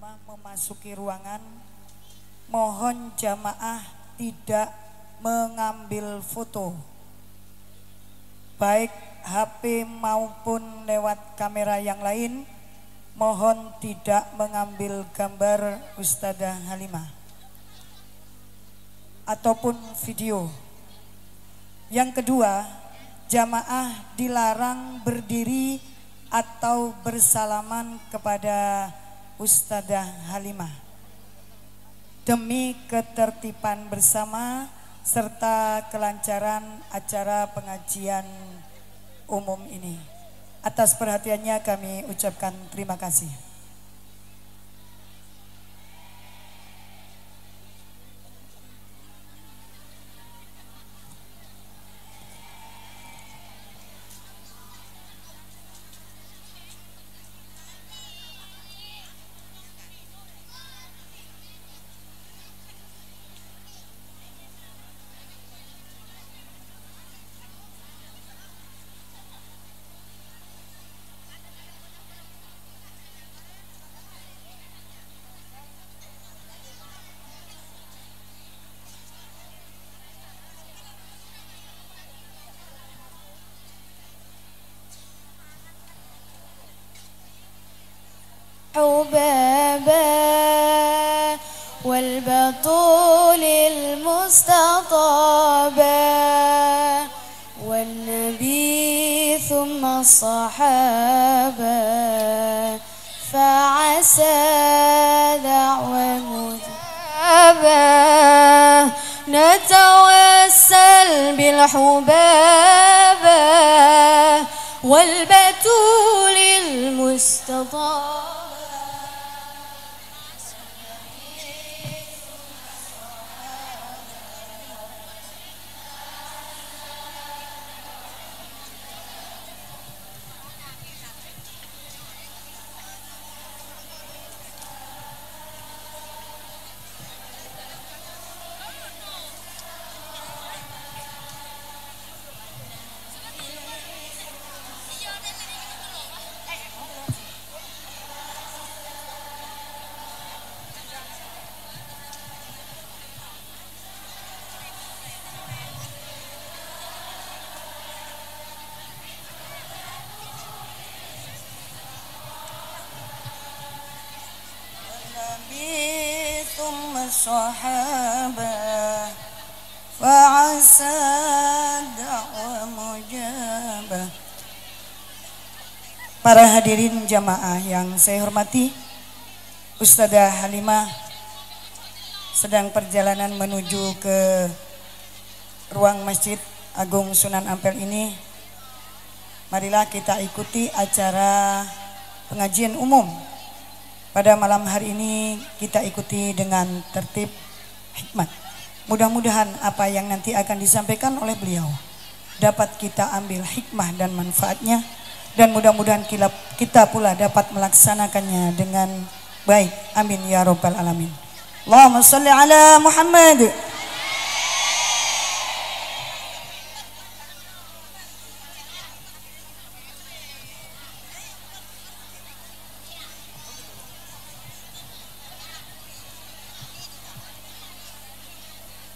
jamaah memasuki ruangan, mohon jamaah tidak mengambil foto, baik HP maupun lewat kamera yang lain. Mohon tidak mengambil gambar Ustadzah Halimah ataupun video. Yang kedua, jamaah dilarang berdiri atau bersalaman kepada Ustadzah Halimah demi ketertiban bersama serta kelancaran acara pengajian umum ini. Atas perhatiannya kami ucapkan terima kasih. حبابا والبطول المستطابا والنبي ثم الصحابة فعسى دعوة مجابة نتوسل بالحبابة والبتول المستطابة. الصحابة فعسى دعوة مجابة. Para hadirin jamaah yang saya hormati, Ustadzah Halimah sedang perjalanan menuju ke ruang Masjid Agung Sunan Ampel ini. Marilah kita ikuti acara pengajian umum pada malam hari ini. Kita ikuti dengan tertib hikmat. Mudah-mudahan apa yang nanti akan disampaikan oleh beliau dapat kita ambil hikmah dan manfaatnya, dan mudah-mudahan kita pula dapat melaksanakannya dengan baik. Amin ya rabbal alamin. Allahumma shalli ala Muhammad.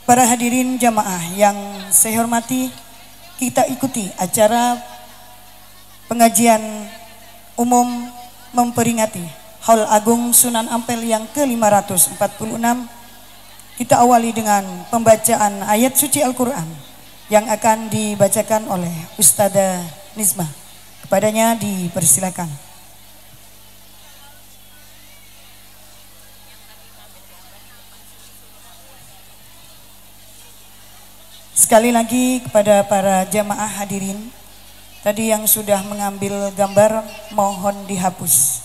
Para hadirin jamaah yang saya hormati, kita ikuti acara pengajian umum memperingati Haul Agung Sunan Ampel yang ke-546. Kita awali dengan pembacaan ayat suci Al-Quran yang akan dibacakan oleh Ustadzah Nizmah. Kepadanya dipersilakan. Sekali lagi kepada para jamaah hadirin, tadi yang sudah mengambil gambar mohon dihapus.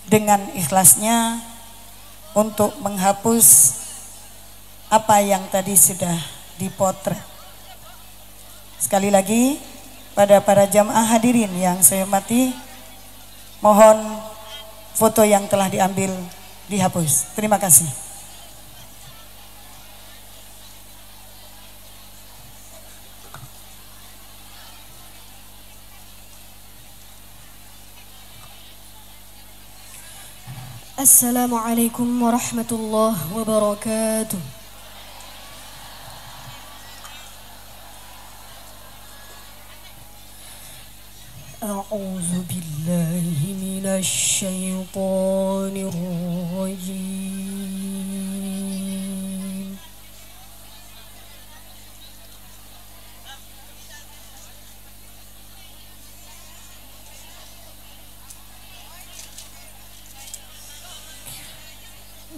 Dengan ikhlasnya untuk menghapus apa yang tadi sudah dipotret. Sekali lagi pada para jamaah hadirin yang saya hormati, mohon foto yang telah diambil dihapus. Terima kasih. Assalamualaikum warahmatullahi wabarakatuh. A'udzu billahi minasy syaithanir rajim.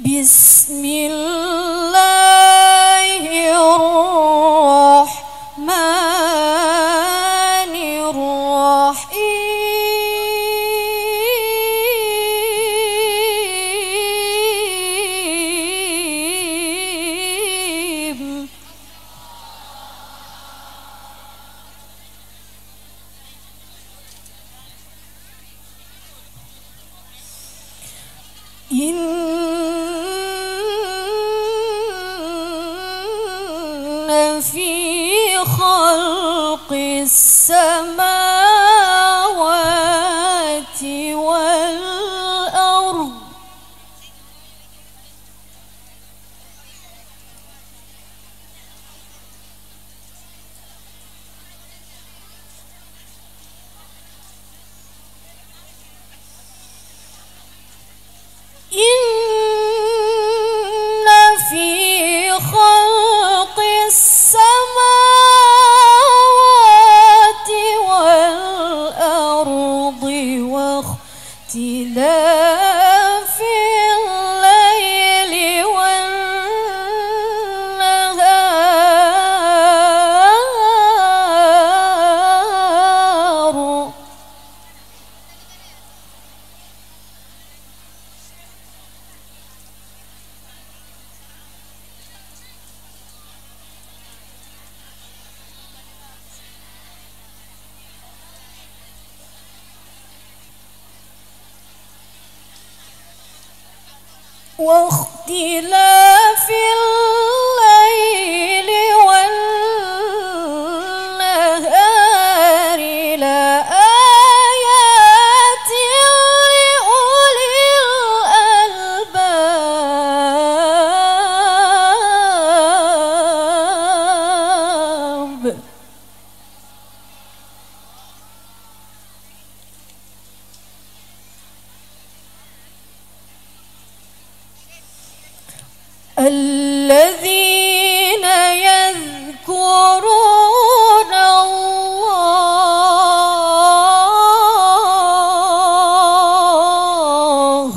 Bismillahirrahmanirrahim. إن في خلق السماوات والأرض واختلاف الليل والنهار واختلاف الليل والنهار لآيات لأولي الألباب. الذين يذكرون الله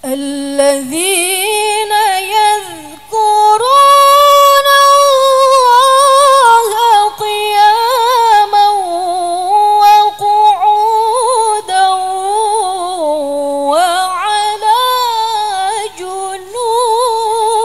الذين يذكرون الله قياما وقعودا وعلى جنوبهم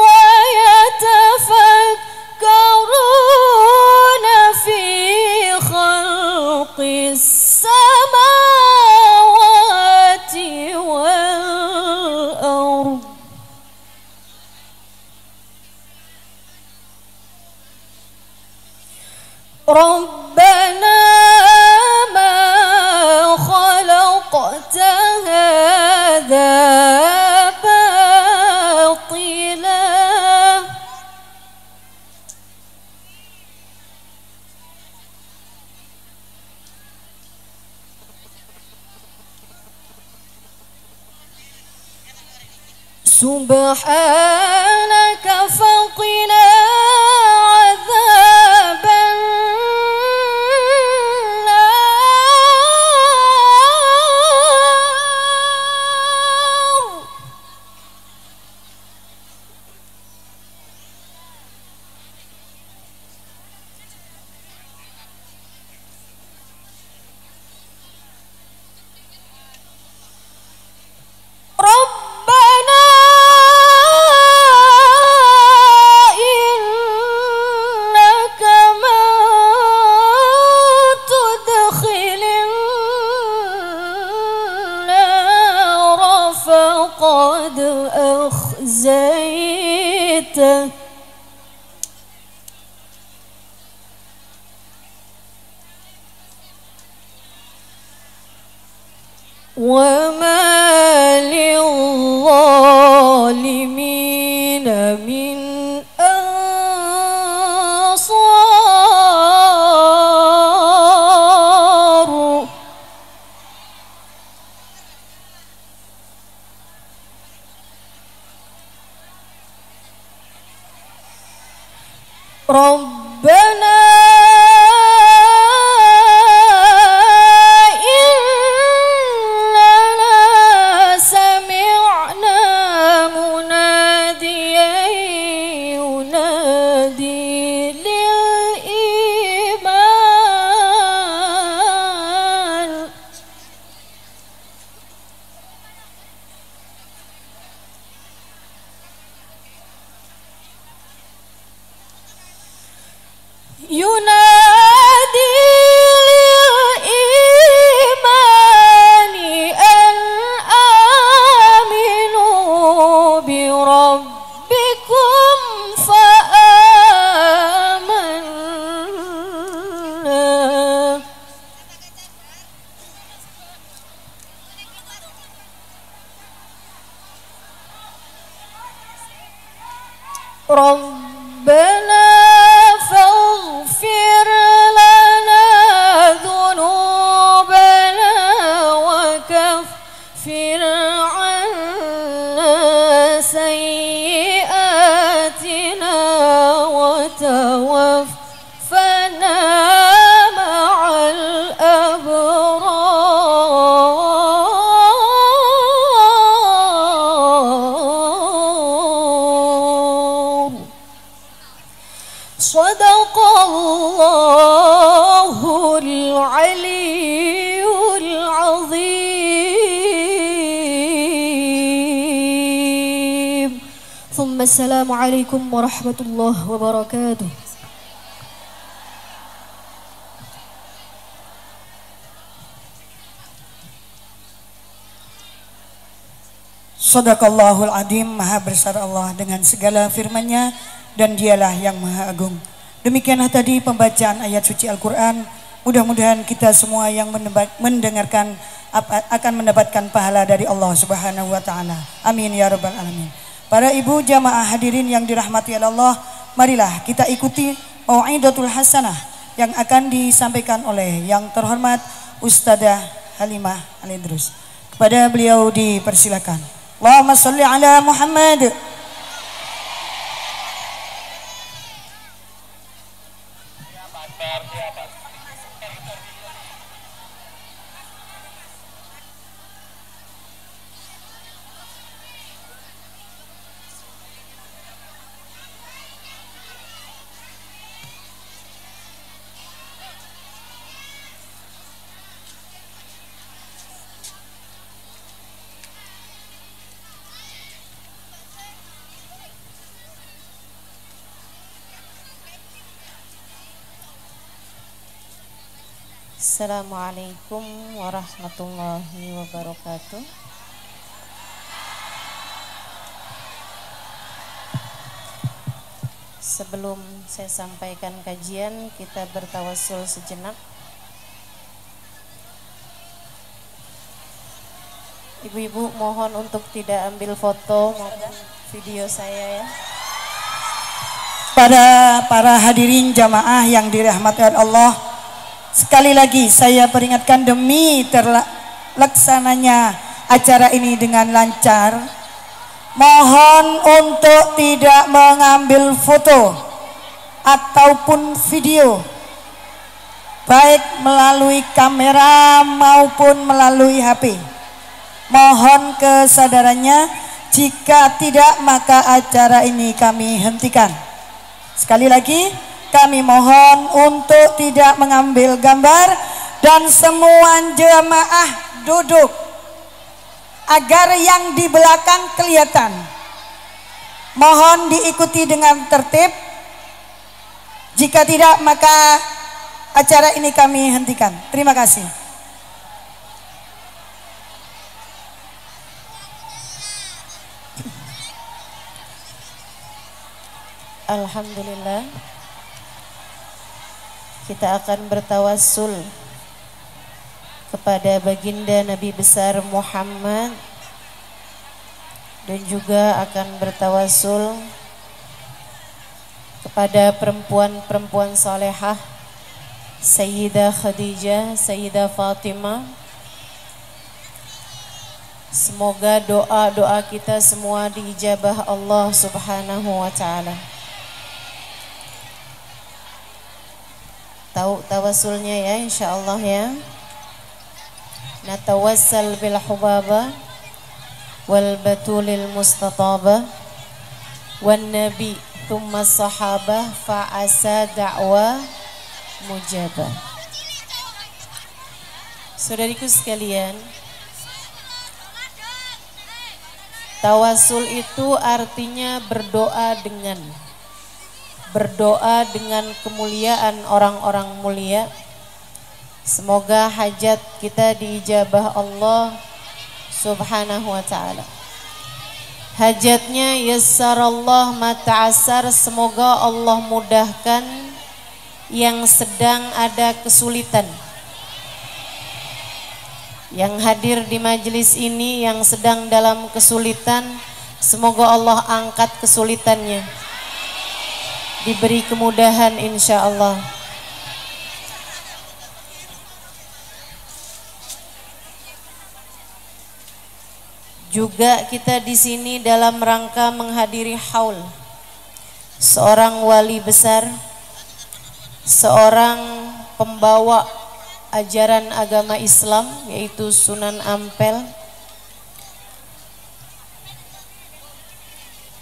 ويتفكرون في خلق السماوات والأرض ربنا ما خلقت هذا باطلا سبحانك فقنا عذاب النار. وما للظالمين من أنصار ربنا إننا سمعنا مناديا ينادي للإيمان ينادي للإيمان أن آمنوا بربكم فآمنا ربنا فاغفر لنا ذنوبنا وكفر عنا سيئاتنا وتوفنا مع الأبرار صدق الله العلي العظيم ثم السلام عليكم ورحمة الله وبركاته. Sadaqallahul Adzim, maha besar Allah dengan segala firman-Nya dan dialah yang maha agung. Demikianlah tadi pembacaan ayat suci Al-Quran. Mudah-mudahan kita semua yang mendengarkan akan mendapatkan pahala dari Allah Subhanahu wa Ta'ala. Amin ya Rabbal Alamin. Para ibu jamaah hadirin yang dirahmati Allah, marilah kita ikuti Mau'idatul Hasanah yang akan disampaikan oleh yang terhormat Ustadzah Halimah Al-Idrus. Kepada beliau dipersilakan. Allahumma sholli ala Muhammad. Assalamualaikum warahmatullahi wabarakatuh. Sebelum saya sampaikan kajian, kita bertawassul sejenak. Ibu-ibu mohon untuk tidak ambil foto maupun video saya ya. Pada para hadirin jamaah yang dirahmati Allah, sekali lagi saya peringatkan demi terlaksananya acara ini dengan lancar, mohon untuk tidak mengambil foto ataupun video baik melalui kamera maupun melalui HP. Mohon kesadarannya, jika tidak maka acara ini kami hentikan. Sekali lagi kami mohon untuk tidak mengambil gambar dan semua jemaah duduk agar yang di belakang kelihatan. Mohon diikuti dengan tertib. Jika tidak maka acara ini kami hentikan. Terima kasih. Alhamdulillah, kita akan bertawassul kepada baginda Nabi besar Muhammad, dan juga akan bertawasul kepada perempuan-perempuan salehah, Sayyidah Khadijah, Sayyidah Fatimah. Semoga doa-doa kita semua diijabah Allah Subhanahu wa taala. Tahu tawasulnya ya, insyaallah ya. Natawassal bil hubaba wal batulil mustatabah wan nabi thumma sahabah fa'asa da'wa mujabah. Saudariku sekalian, tawasul itu artinya berdoa dengan kemuliaan orang-orang mulia. Semoga hajat kita diijabah Allah Subhanahu wa ta'ala. Hajatnya yassarallah ma ta'assar, semoga Allah mudahkan yang sedang ada kesulitan. Yang hadir di majelis ini yang sedang dalam kesulitan, semoga Allah angkat kesulitannya, diberi kemudahan insyaallah. Juga kita di sini dalam rangka menghadiri haul seorang wali besar, seorang pembawa ajaran agama Islam, yaitu Sunan Ampel.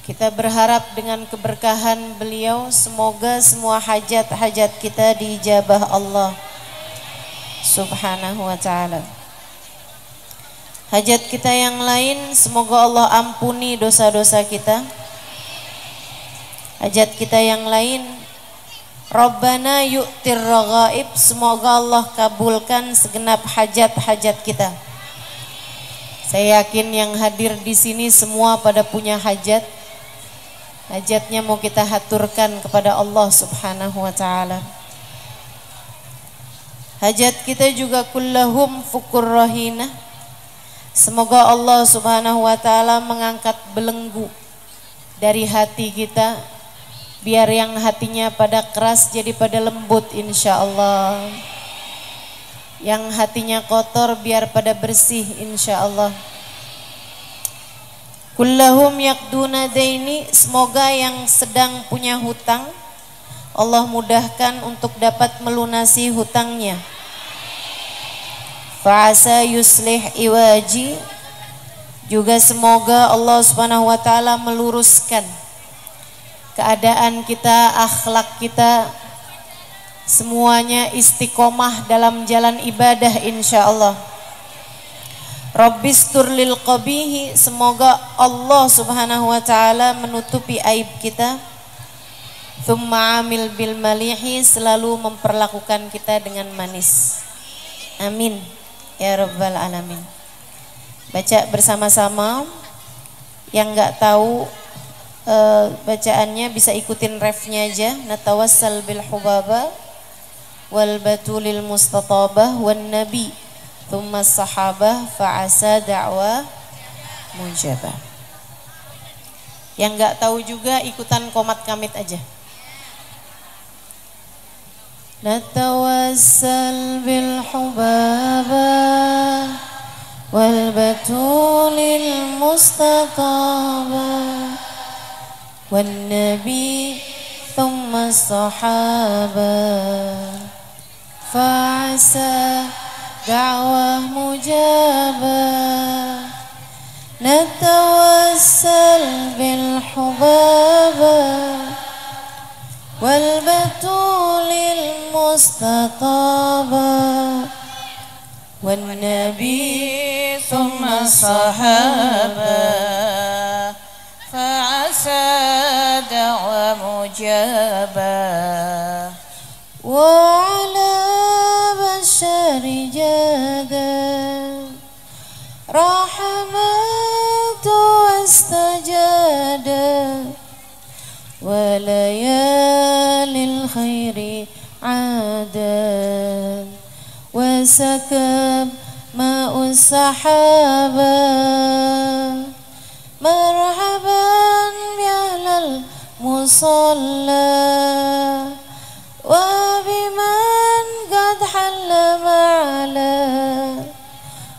Kita berharap dengan keberkahan beliau, semoga semua hajat-hajat kita diijabah Allah Subhanahu wa ta'ala. Hajat kita yang lain, semoga Allah ampuni dosa-dosa kita. Hajat kita yang lain, Rabbana yu'tir raghaib, semoga Allah kabulkan segenap hajat-hajat kita. Saya yakin yang hadir di sini semua pada punya hajat. Hajatnya mau kita haturkan kepada Allah Subhanahu wa ta'ala. Hajat kita juga kullahum fukur rahinah, semoga Allah Subhanahu wa ta'ala mengangkat belenggu dari hati kita, biar yang hatinya pada keras jadi pada lembut insyaallah. Yang hatinya kotor biar pada bersih insyaallah. Kullahum yaqduna daini, semoga yang sedang punya hutang Allah mudahkan untuk dapat melunasi hutangnya. Fa'asa yuslih iwaji, juga semoga Allah Subhanahu wa ta'ala meluruskan keadaan kita, akhlak kita, semuanya istiqomah dalam jalan ibadah insyaallah. Rabbistur lil qabihi, semoga Allah Subhanahu wa ta'ala menutupi aib kita. Tsumma amil bil malihi, selalu memperlakukan kita dengan manis. Amin ya rabbal alamin. Baca bersama-sama. Yang enggak tahu bacaannya bisa ikutin refnya aja. Natawassal bil hubaba wal batulil mustatabah wan nabi thumma sahabah fa'asa da'wa mujabah. Yang enggak tahu juga ikutan komat kamit aja. Natawassal bil hubaba wal batulil mustatabah wan nabi thumma sahabah fa'asa da'wah mujabah. Natawassal bil hubaba wal batulil mustatabah wan nabi thumma sahabah fa'asa da'wa mujabah wa ala bashari jada rahmatu wastajada wa layalil khairi adan wa يسكب ماء السحابة مرحبا بأهل المصلى وبمن قد حل معلا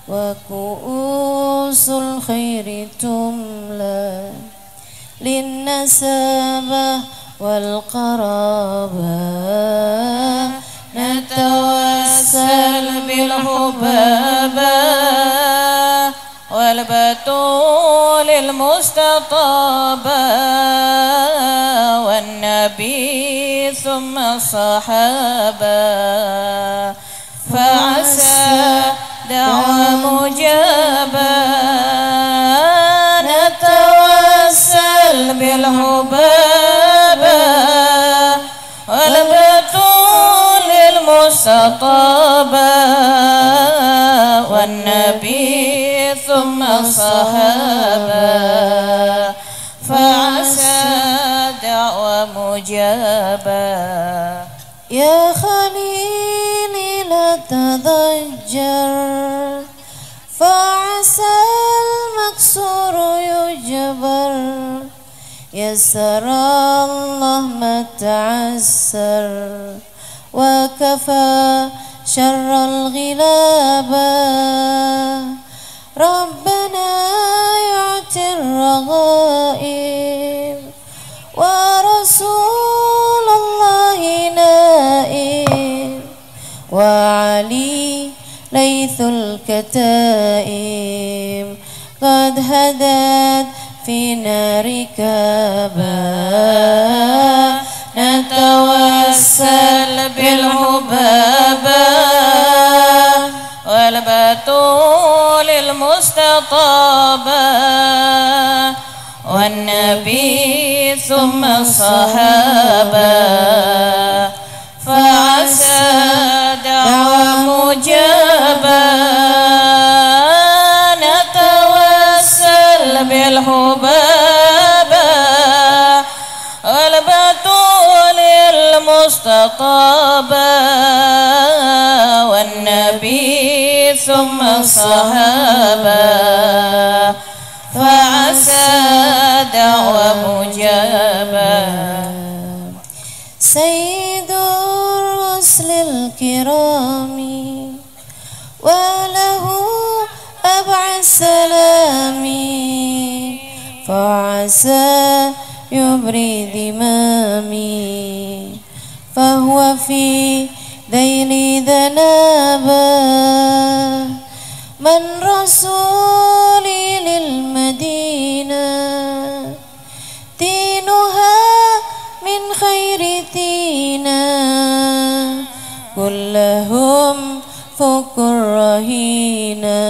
وكؤوس الخير تملى للنسابة والقرابة نتوسل بالحبابة والبتول المستطابة والنبي ثم الصحابة فعسى دعوى مجابة نتوسل بالحبابة والبتول المستطابة والنبي ثم الصحابة فعسى دعوى مجابة يا خليلي لا تضجر فعسى المكسور يجبر يسر الله ما تعسر وكفى شر الغلابة ربنا يعطي الرغائب ورسول الله نائب وعلي ليث الكتائب قد هدت في نار كابا نتوسل بالحبابة والبتول المستطابة والنبي ثم الصحابة فعسى دعوى مجابة نتوسل بالحبابة والبتول المستطابة والنبي ثم الصحابة فعسى دعوى مجابة سيد الرسل الكرام وله أبعى السلام فعسى يبري ذمامي فهو في ذيل ذنابا من رسولي للمدينة دينها من خير دينا كلهم فك رهينا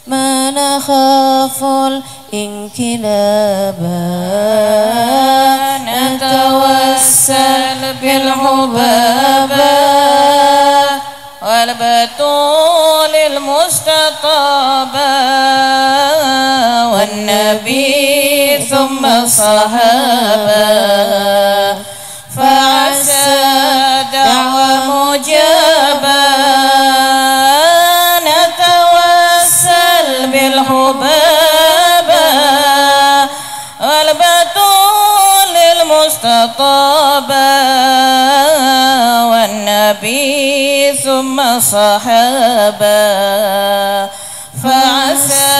ما نخاف الانكلابا نتوسل بالحبابة والبتول المستطابة والنبي ثم الصحابة فعسى دعوى مجابة نتوسل بالحبابة والبتول المستطابة والنبي ثم الصحابة فعسى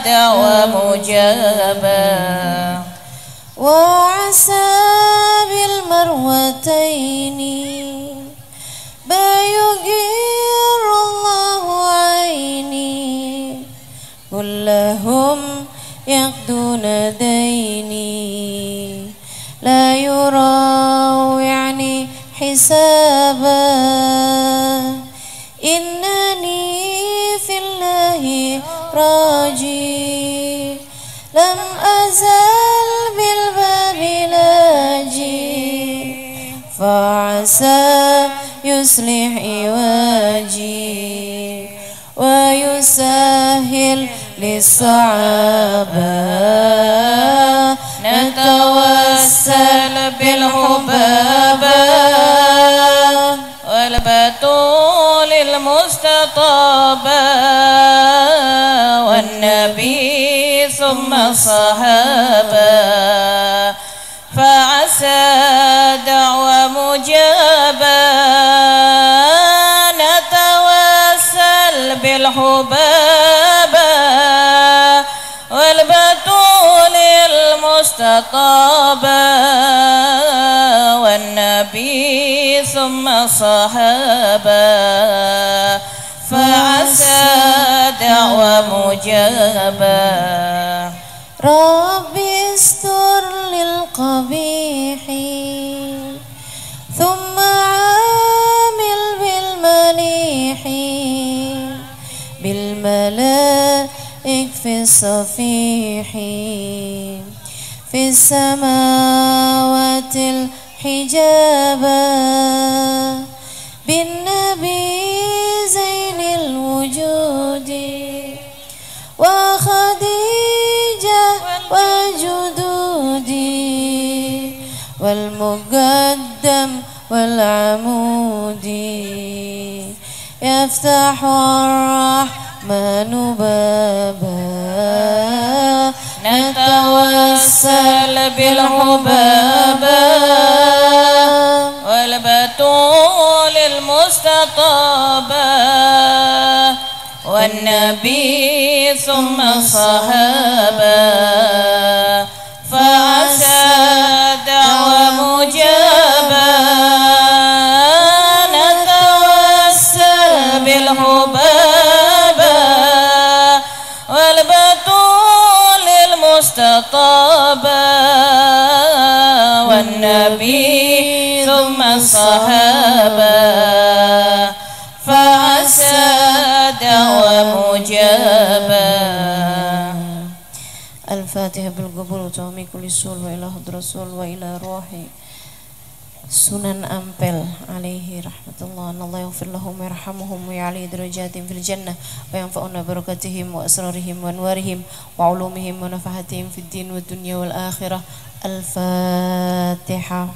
دعوى مجابة وعسى بالمروتين ما يغير الله عيني كلهم يقضون ديني لا يراوعني حسابا إنني في الله راجي لم أزل بالباب لاجي فعسى يصلح عواجي ويسهل للصعابة نتوسل بالحبابة والبتول صحابا فعسى دعوة مجابة نتوسل بالحبابة والبتول المستطابة والنبي ثم صحابة فعسى دعوة مجابة ربي استر للقبيح ثم عامل بالمليح بالملائك في الصفيح في السماوات الحجابا بالنبي زين الوجود وخديجة وجدودي والمقدم والعمود يفتح الرحمن بابا نتوسل بالحبابة والبتول المستطابة والنبي ثم صحابة فعسى دعوة مجابة نتوسل بالحبابة والبتول المستطابة والنبي ثم الصحابة فعسى دعوة مجابة. الفاتحة بالقبول وتومي كل سول وإلى حضر رسول وإلى روحي Sunan Ampel alaihi rahmatullah. Allah yaghfir lahum wa yarhamuhum wa ya'li darajatin fil jannah wa yanfa'una barakatihim wa asrarihim wa anwarihim wa ulumihim wa nafahatihim fid din wa dunya wal akhirah. Al-Fatihah.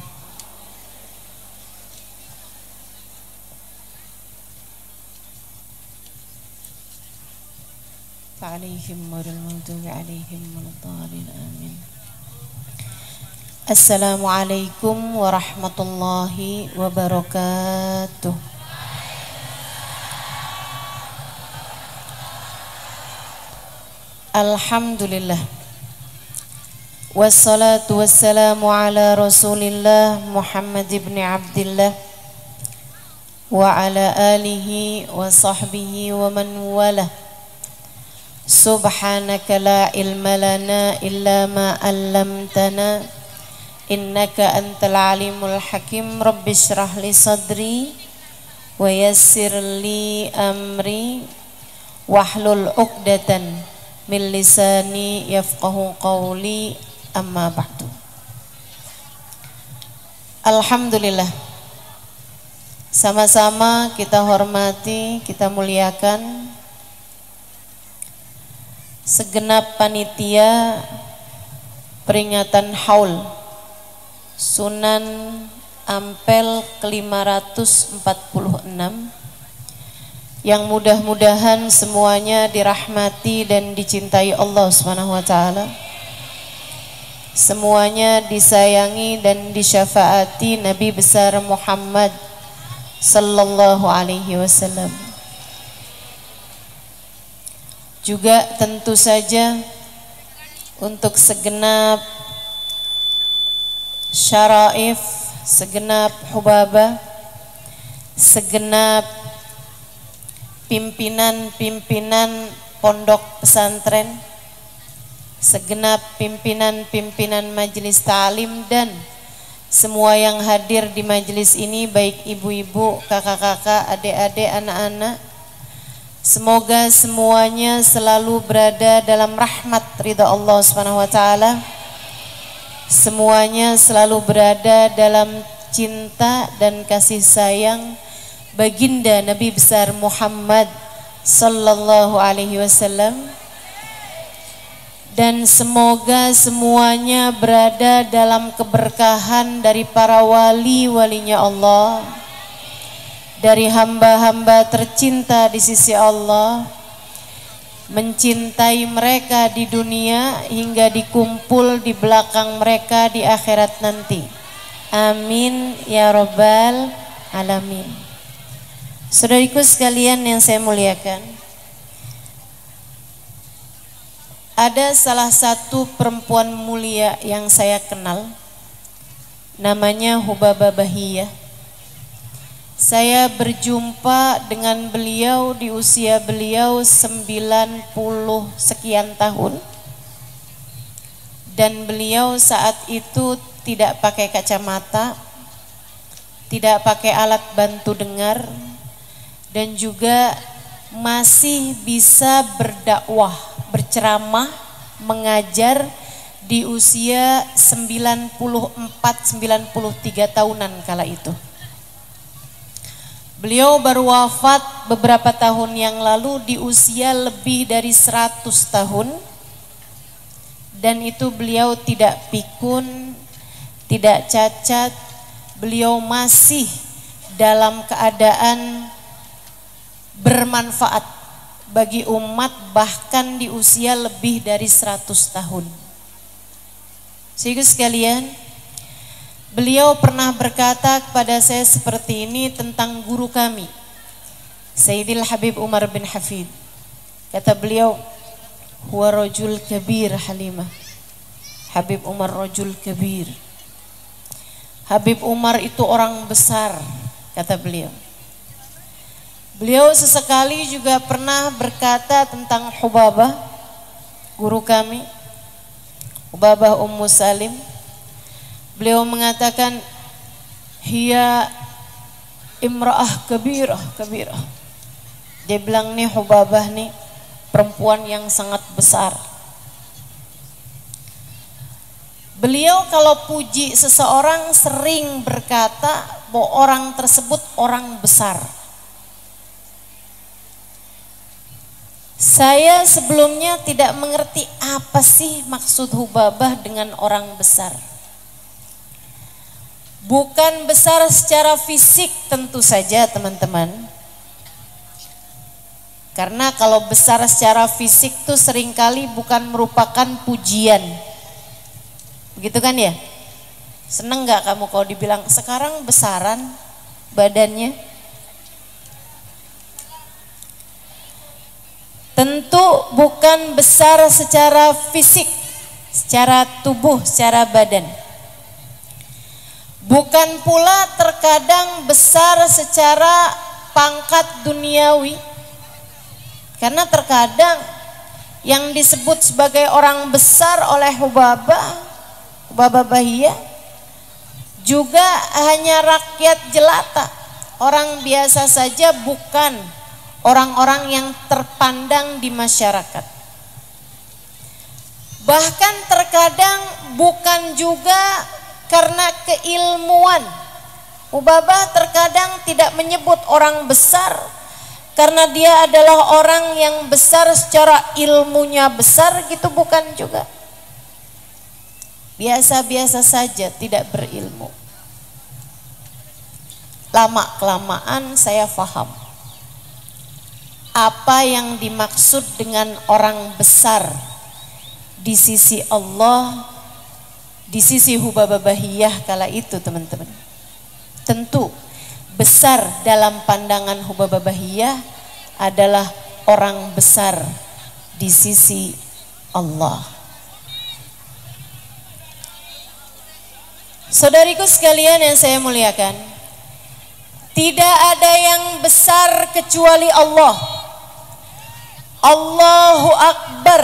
Alaihim waril maghdubi alaihim waladdallin amin. Assalamualaikum warahmatullahi wabarakatuh. Alhamdulillah. Wassalatu wassalamu ala Rasulillah Muhammad ibn Abdillah wa ala alihi wa sahbihi wa man walah. Subhanaka la ilma lana illa ma 'allamtana innaka antal alimul hakim. Rabbi shrah li sadri wa yassir li amri wahlul 'uqdatan min lisani yafqahu qawli. Amma ba'du. Alhamdulillah, sama-sama kita hormati, kita muliakan segenap panitia peringatan haul Sunan Ampel ke-546 yang mudah-mudahan semuanya dirahmati dan dicintai Allah Subhanahu wa taala. Semuanya disayangi dan disyafaati Nabi besar Muhammad sallallahu alaihi wasallam. Juga tentu saja untuk segenap syaraif, segenap hubabah, segenap pimpinan-pimpinan pondok pesantren, segenap pimpinan-pimpinan majelis ta'lim dan semua yang hadir di majelis ini, baik ibu-ibu, kakak-kakak, adik-adik, anak-anak. Semoga semuanya selalu berada dalam rahmat ridha Allah Subhanahu wa taala. Semuanya selalu berada dalam cinta dan kasih sayang baginda Nabi besar Muhammad sallallahu alaihi wasallam. Dan semoga semuanya berada dalam keberkahan dari para wali-walinya Allah, dari hamba-hamba tercinta di sisi Allah mencintai mereka di dunia hingga dikumpul di belakang mereka di akhirat nanti. Amin ya rabbal alamin. Saudariku sekalian yang saya muliakan, ada salah satu perempuan mulia yang saya kenal, namanya Hubabah Bahiyah. Saya berjumpa dengan beliau di usia beliau 90 sekian tahun, dan beliau saat itu tidak pakai kacamata, tidak pakai alat bantu dengar, dan juga masih bisa berdakwah, berceramah, mengajar di usia 94-93 tahunan kala itu. Beliau baru wafat beberapa tahun yang lalu di usia lebih dari 100 tahun, dan itu beliau tidak pikun, tidak cacat, beliau masih dalam keadaan bermanfaat bagi umat bahkan di usia lebih dari 100 tahun. Saudara sekalian, beliau pernah berkata kepada saya seperti ini tentang guru kami, Sayyidil Habib Umar bin Hafid. Kata beliau, huwa rajul kabir Halimah. Habib Umar rajul kabir. Habib Umar itu orang besar, kata beliau. Beliau sesekali juga pernah berkata tentang Hubabah, guru kami, Hubabah Ummu Salim. Beliau mengatakan, hiya imra'ah kabirah, kabirah. Dia bilang nih Hubabah nih perempuan yang sangat besar. Beliau kalau puji seseorang sering berkata bahwa orang tersebut orang besar. Saya sebelumnya tidak mengerti apa sih maksud Hubabah dengan orang besar. Bukan besar secara fisik tentu saja teman-teman. Karena kalau besar secara fisik tuh seringkali bukan merupakan pujian. Begitu kan ya? Seneng gak kamu kalau dibilang sekarang besaran badannya? Tentu bukan besar secara fisik, secara tubuh, secara badan. Bukan pula terkadang besar secara pangkat duniawi. Karena terkadang yang disebut sebagai orang besar oleh Hubabah Bahiyah juga hanya rakyat jelata, orang biasa saja, bukan orang-orang yang terpandang di masyarakat. Bahkan terkadang bukan juga karena keilmuan. Hubabah terkadang tidak menyebut orang besar karena dia adalah orang yang besar secara ilmunya besar, gitu bukan juga. Biasa-biasa saja, tidak berilmu. Lama-kelamaan saya faham apa yang dimaksud dengan orang besar di sisi Allah, di sisi Hubabah Bahiyah kala itu teman-teman. Tentu besar dalam pandangan Hubabah Bahiyah adalah orang besar di sisi Allah. Saudariku sekalian yang saya muliakan, tidak ada yang besar kecuali Allah. Allahu Akbar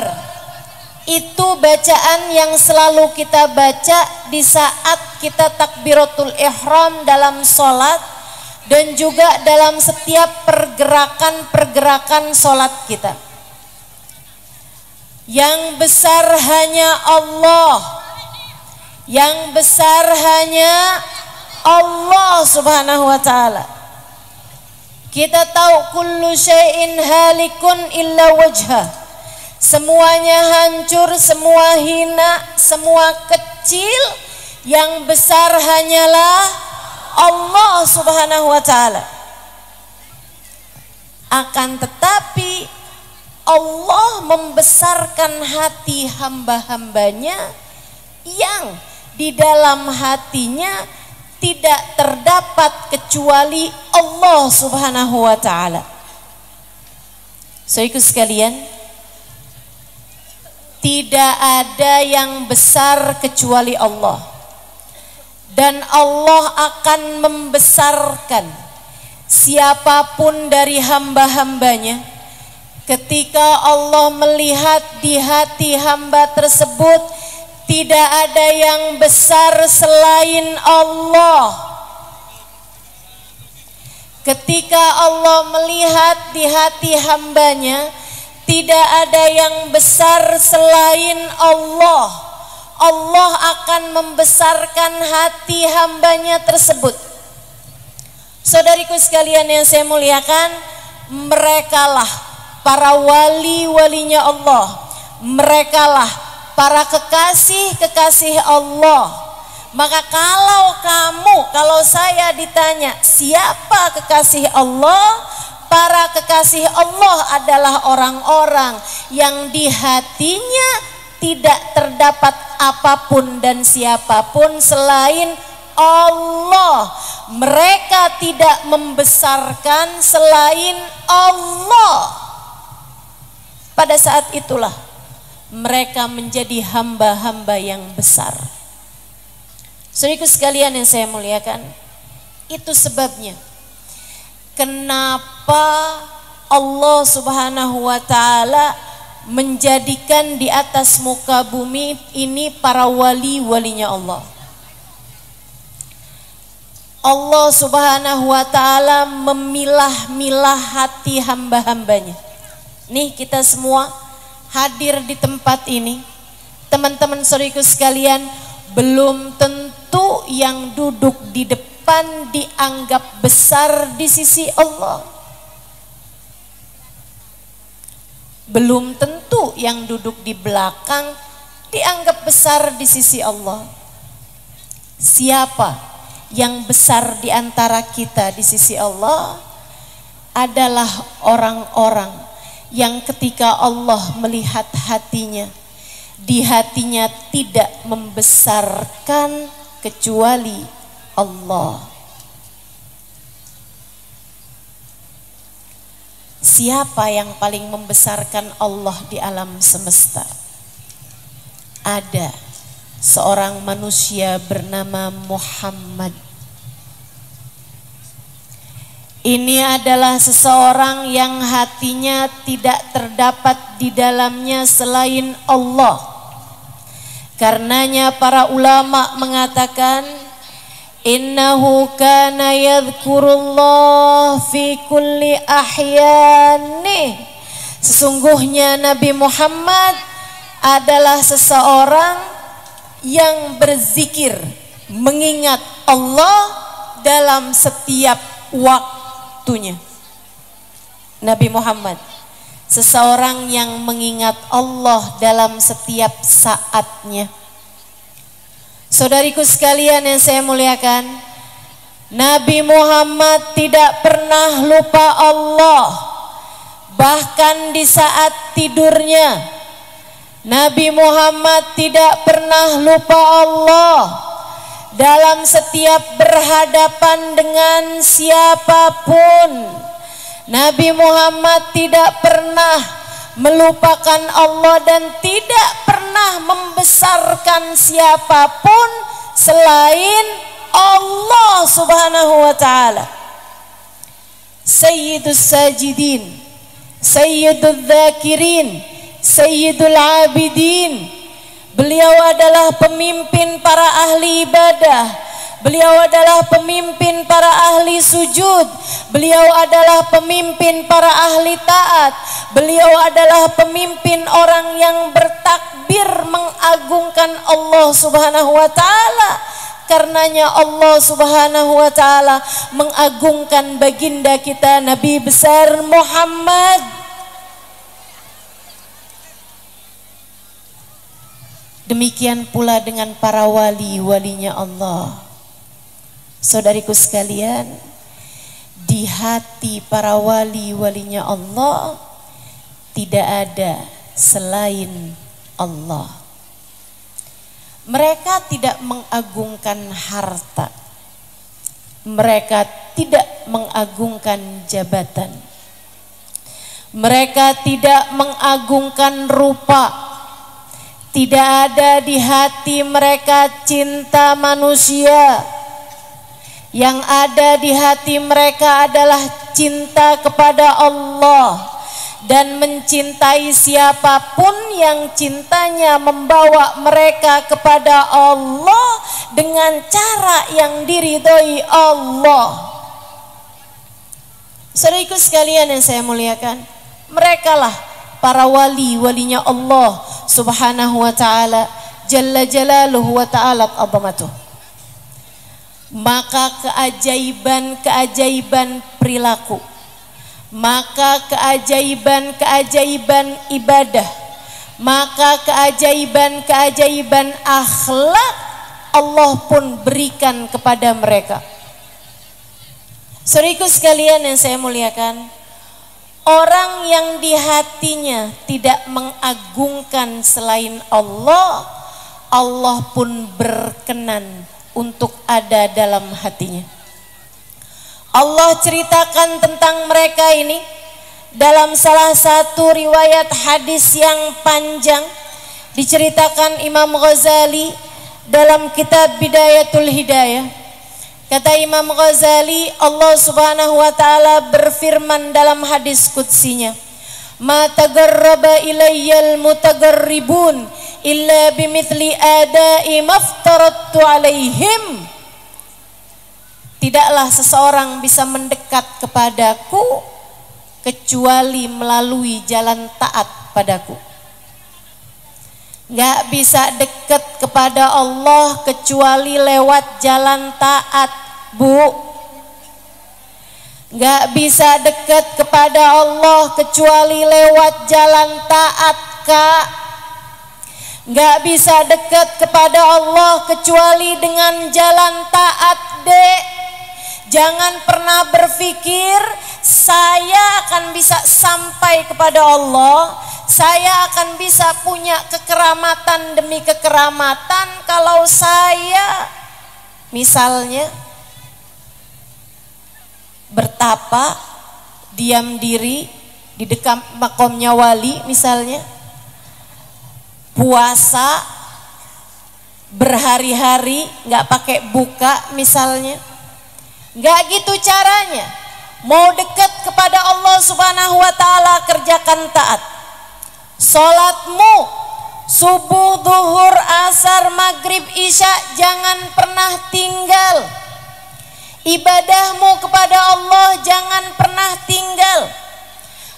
itu bacaan yang selalu kita baca di saat kita takbiratul ihram dalam sholat dan juga dalam setiap pergerakan-pergerakan sholat kita. Yang besar hanya Allah, yang besar hanya Allah subhanahu wa ta'ala. Kita tahu kullu syai'in halikun illa wajhah. Semuanya hancur, semua hina, semua kecil. Yang besar hanyalah Allah subhanahu wa ta'ala. Akan tetapi Allah membesarkan hati hamba-hambanya yang di dalam hatinya tidak terdapat kecuali Allah Subhanahu wa ta'ala. Saudaraku sekalian, tidak ada yang besar kecuali Allah, dan Allah akan membesarkan siapapun dari hamba-hambanya. Ketika Allah melihat di hati hamba tersebut tidak ada yang besar selain Allah. Ketika Allah melihat di hati hambanya tidak ada yang besar selain Allah, Allah akan membesarkan hati hambanya tersebut. Saudariku sekalian yang saya muliakan, merekalah para wali-walinya Allah, merekalah para kekasih-kekasih Allah. Maka kalau saya ditanya siapa kekasih Allah, para kekasih Allah adalah orang-orang yang di hatinya tidak terdapat apapun dan siapapun selain Allah. Mereka tidak membesarkan selain Allah. Pada saat itulah mereka menjadi hamba-hamba yang besar. Saudaraku sekalian yang saya muliakan, itu sebabnya kenapa Allah Subhanahu wa ta'ala menjadikan di atas muka bumi ini para wali-walinya Allah. Allah Subhanahu wa ta'ala memilah-milah hati hamba-hambanya. Nih kita semua hadir di tempat ini, teman-teman saudaraku sekalian, belum tentu yang duduk di depan dianggap besar di sisi Allah. Belum tentu yang duduk di belakang dianggap besar di sisi Allah. Siapa yang besar di antara kita di sisi Allah adalah orang-orang yang ketika Allah melihat hatinya, di hatinya tidak membesarkan kecuali Allah. Siapa yang paling membesarkan Allah di alam semesta? Ada seorang manusia bernama Muhammad. Ini adalah seseorang yang hatinya tidak terdapat di dalamnya selain Allah. Karenanya para ulama mengatakan, innahu kana yadhkurullah fi kulli ahyani. Sesungguhnya Nabi Muhammad adalah seseorang yang berzikir, mengingat Allah dalam setiap waktunya. Nabi Muhammad seseorang yang mengingat Allah dalam setiap saatnya. Saudariku sekalian yang saya muliakan, Nabi Muhammad tidak pernah lupa Allah. Bahkan di saat tidurnya Nabi Muhammad tidak pernah lupa Allah. Dalam setiap berhadapan dengan siapapun, Nabi Muhammad tidak pernah melupakan Allah dan tidak pernah membesarkan siapapun selain Allah Subhanahu wa ta'ala. Sayyidus sajidin, Sayyidul dzakirin, Sayyidul abidin. Beliau adalah pemimpin para ahli ibadah. Beliau adalah pemimpin para ahli sujud. Beliau adalah pemimpin para ahli taat. Beliau adalah pemimpin orang yang bertakbir mengagungkan Allah Subhanahu wa ta'ala. Karenanya Allah Subhanahu wa ta'ala mengagungkan baginda kita Nabi besar Muhammad. Demikian pula dengan para wali-walinya Allah. Saudariku sekalian, di hati para wali-walinya Allah tidak ada selain Allah. Mereka tidak mengagungkan harta. Mereka tidak mengagungkan jabatan. Mereka tidak mengagungkan rupa. Tidak ada di hati mereka cinta manusia. Yang ada di hati mereka adalah cinta kepada Allah. Dan mencintai siapapun yang cintanya membawa mereka kepada Allah dengan cara yang diridhoi Allah. Saudaraku sekalian yang saya muliakan, merekalah para walinya Allah subhanahu wa ta'ala, jalla jalaluhu wa ta'ala azamatuh. Maka keajaiban-keajaiban perilaku, maka keajaiban-keajaiban ibadah, maka keajaiban-keajaiban akhlak Allah pun berikan kepada mereka. Saudaraku sekalian yang saya muliakan, orang yang di hatinya tidak mengagungkan selain Allah, Allah pun berkenan untuk ada dalam hatinya. Allah ceritakan tentang mereka ini dalam salah satu riwayat hadis yang panjang, diceritakan Imam Ghazali dalam kitab Bidayatul Hidayah. Kata Imam Ghazali, Allah subhanahu wa ta'ala berfirman dalam hadis qudsinya, ma tagarraba ilayyal mutagarribun illa bimithli adai maftaratu alaihim. Tidaklah seseorang bisa mendekat kepadaku kecuali melalui jalan taat padaku. Gak bisa dekat kepada Allah kecuali lewat jalan taat, Bu. Gak bisa dekat kepada Allah kecuali lewat jalan taat, Kak. Gak bisa dekat kepada Allah kecuali dengan jalan taat, Dek. Jangan pernah berpikir saya akan bisa sampai kepada Allah, saya akan bisa punya kekeramatan demi kekeramatan kalau saya misalnya bertapa, diam diri di dekat makomnya wali misalnya, puasa berhari-hari nggak pakai buka misalnya. Nggak gitu caranya. Mau dekat kepada Allah subhanahu wa ta'ala, kerjakan taat. Sholatmu subuh, zuhur, asar, maghrib, isya jangan pernah tinggal. Ibadahmu kepada Allah jangan pernah tinggal.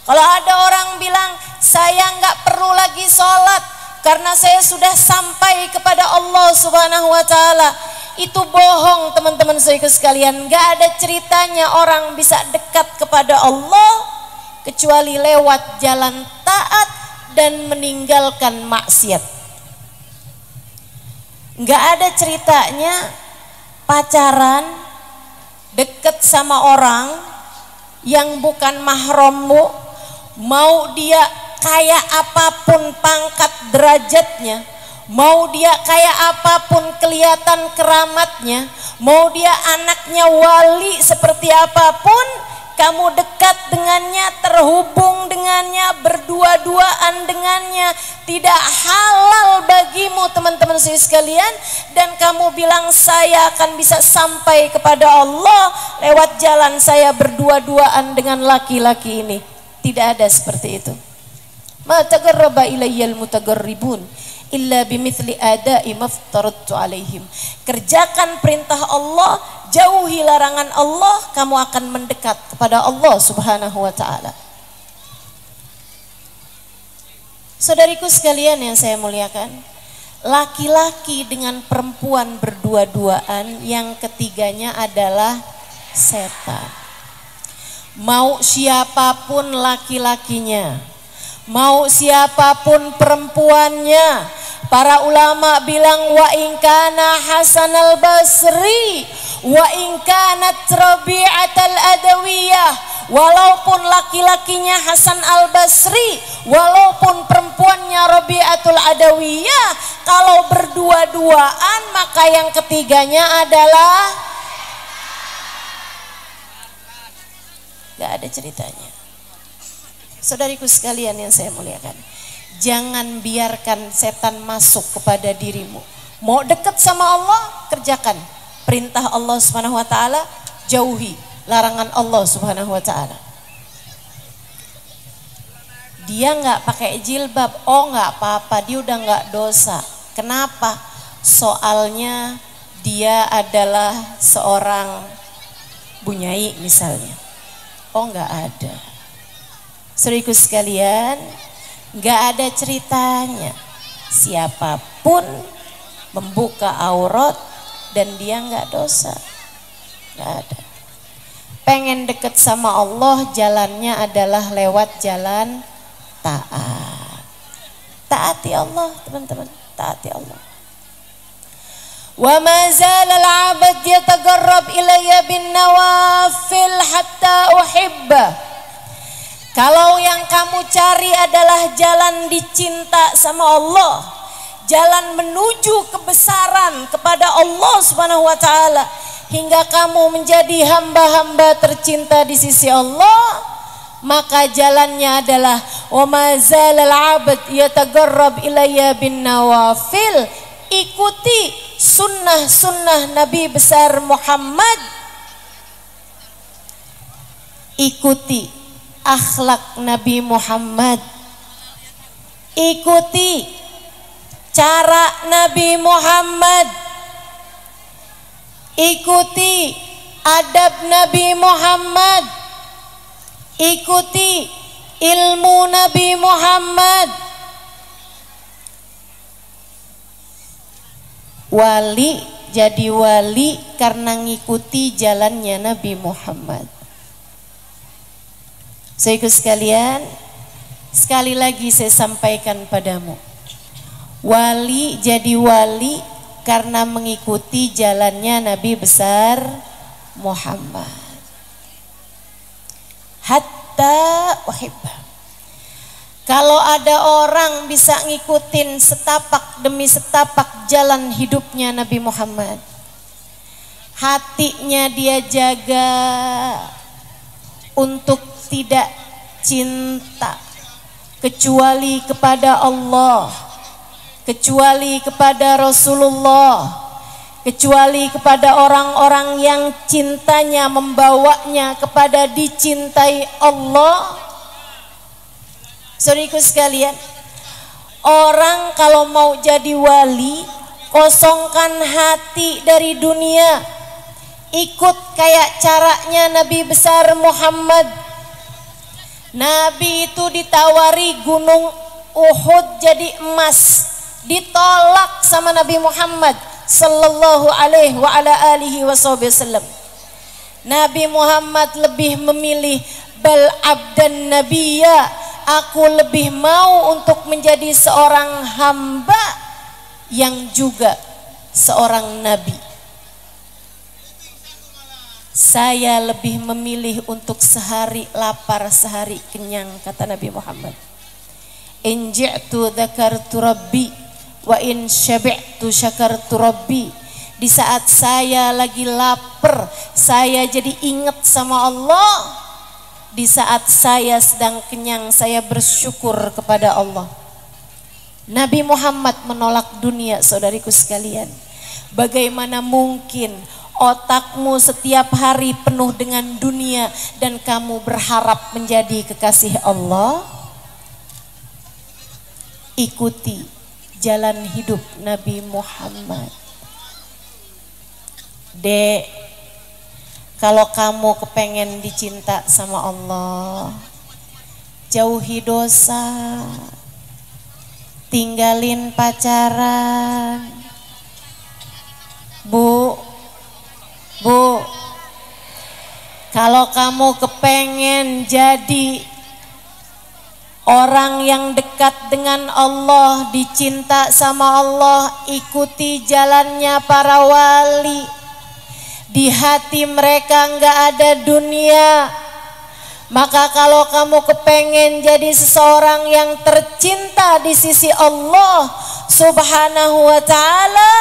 Kalau ada orang bilang saya nggak perlu lagi sholat karena saya sudah sampai kepada Allah subhanahu wa ta'ala, itu bohong teman-teman saudaraku sekalian. Gak ada ceritanya orang bisa dekat kepada Allah kecuali lewat jalan taat dan meninggalkan maksiat. Gak ada ceritanya pacaran, dekat sama orang yang bukan mahrammu, mau dia kayak apapun pangkat derajatnya, mau dia kayak apapun kelihatan keramatnya, mau dia anaknya wali seperti apapun, kamu dekat dengannya, terhubung dengannya, berdua-duaan dengannya, tidak halal bagimu teman-teman sekalian. Dan kamu bilang saya akan bisa sampai kepada Allah lewat jalan saya berdua-duaan dengan laki-laki ini. Tidak ada seperti itu. Ma tagarraba ilayyal mutagarribun illa bimithli adai maftaratu alaihim. Kerjakan perintah Allah, jauhi larangan Allah, kamu akan mendekat kepada Allah subhanahu wa ta'ala. Saudariku sekalian yang saya muliakan, laki-laki dengan perempuan berdua-duaan, yang ketiganya adalah setan. Mau siapapun laki-lakinya, mau siapapun perempuannya, para ulama bilang wa in kana Hasan al-Basri, wa in kanat Rabi'at al-Adawiyah, walaupun laki-lakinya Hasan Al-Basri, walaupun perempuannya Rabi'atul Adawiyah, kalau berdua-duaan maka yang ketiganya adalah gak ada ceritanya. Saudariku sekalian yang saya muliakan, jangan biarkan setan masuk kepada dirimu. Mau dekat sama Allah, kerjakan perintah Allah Subhanahu wa taala, jauhi larangan Allah Subhanahu wa taala. Dia nggak pakai jilbab, oh nggak apa-apa, dia udah nggak dosa. Kenapa? Soalnya dia adalah seorang bunyai misalnya. Oh nggak ada. Saudaraku sekalian, nggak ada ceritanya. Siapapun membuka aurat dan dia nggak dosa, nggak ada. Pengen deket sama Allah, jalannya adalah lewat jalan taat. Taati Allah teman-teman, taati Allah. Wa ma zala al-'abd yataqarrab ilayya bin nawafil hatta uhibba. Kalau yang kamu cari adalah jalan dicinta sama Allah, jalan menuju kebesaran kepada Allah Subhanahu wa taala, hingga kamu menjadi hamba-hamba tercinta di sisi Allah, maka jalannya adalah wa ma zalal 'abd yataqarrab ilayya bin nawafil. Ikuti sunnah-sunnah Nabi besar Muhammad, ikuti akhlak Nabi Muhammad, ikuti cara Nabi Muhammad, ikuti adab Nabi Muhammad, ikuti ilmu Nabi Muhammad. Wali jadi wali karena ngikuti jalannya Nabi Muhammad. Saudaraku sekalian, sekali lagi saya sampaikan padamu, wali jadi wali karena mengikuti jalannya Nabi besar Muhammad. Hatta uhibba. Kalau ada orang bisa ngikutin setapak demi setapak jalan hidupnya Nabi Muhammad, hatinya dia jaga untuk tidak cinta kecuali kepada Allah, kecuali kepada Rasulullah, kecuali kepada orang-orang yang cintanya membawanya kepada dicintai Allah. Saudaraku sekalian, orang kalau mau jadi wali, kosongkan hati dari dunia, ikut kayak caranya Nabi besar Muhammad. Nabi itu ditawari gunung Uhud jadi emas, ditolak sama Nabi Muhammad sallallahu alaihi wa ala alihi wasallam. Nabi Muhammad lebih memilih bal abdan nabiyya, aku lebih mau untuk menjadi seorang hamba yang juga seorang nabi. Saya lebih memilih untuk sehari lapar, sehari kenyang, kata Nabi Muhammad. In ji'tu dzakartu rabbi wa in syabi'tu syakartu rabbi. Di saat saya lagi lapar, saya jadi ingat sama Allah. Di saat saya sedang kenyang, saya bersyukur kepada Allah. Nabi Muhammad menolak dunia, saudariku sekalian. Bagaimana mungkin otakmu setiap hari penuh dengan dunia dan kamu berharap menjadi kekasih Allah? Ikuti jalan hidup Nabi Muhammad. Dek, kalau kamu kepengen dicinta sama Allah, jauhi dosa, tinggalin pacaran. Bu, kalau kamu kepengen jadi orang yang dekat dengan Allah, dicinta sama Allah, ikuti jalannya para wali. Di hati mereka enggak ada dunia, Maka kalau kamu kepengen jadi seseorang yang tercinta di sisi Allah Subhanahu wa ta'ala,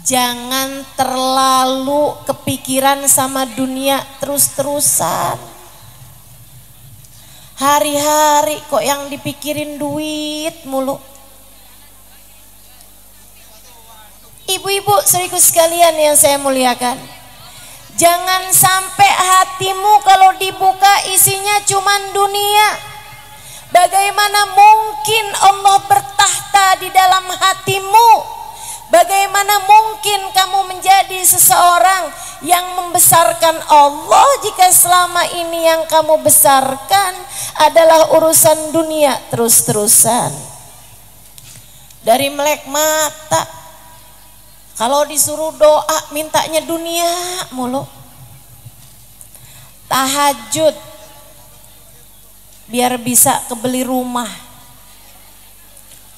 jangan terlalu kepikiran sama dunia terus-terusan. Hari-hari kok yang dipikirin duit mulu. Ibu-ibu saudaraku sekalian yang saya muliakan, jangan sampai hatimu kalau dibuka isinya cuman dunia. Bagaimana mungkin Allah bertahta di dalam hatimu? Bagaimana mungkin kamu menjadi seseorang yang membesarkan Allah jika selama ini yang kamu besarkan adalah urusan dunia terus-terusan? Dari melek mata, kalau disuruh doa mintanya dunia mulu. Tahajud biar bisa kebeli rumah.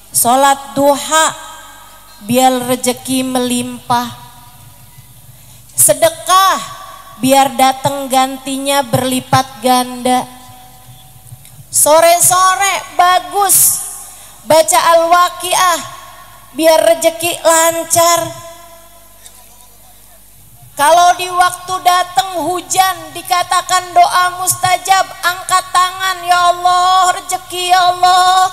Sholat duha biar rezeki melimpah. Sedekah biar datang gantinya berlipat ganda. Sore-sore bagus baca Al-Waqiah biar rezeki lancar. Kalau di waktu datang hujan dikatakan doa mustajab, angkat tangan, ya Allah, rezeki ya Allah.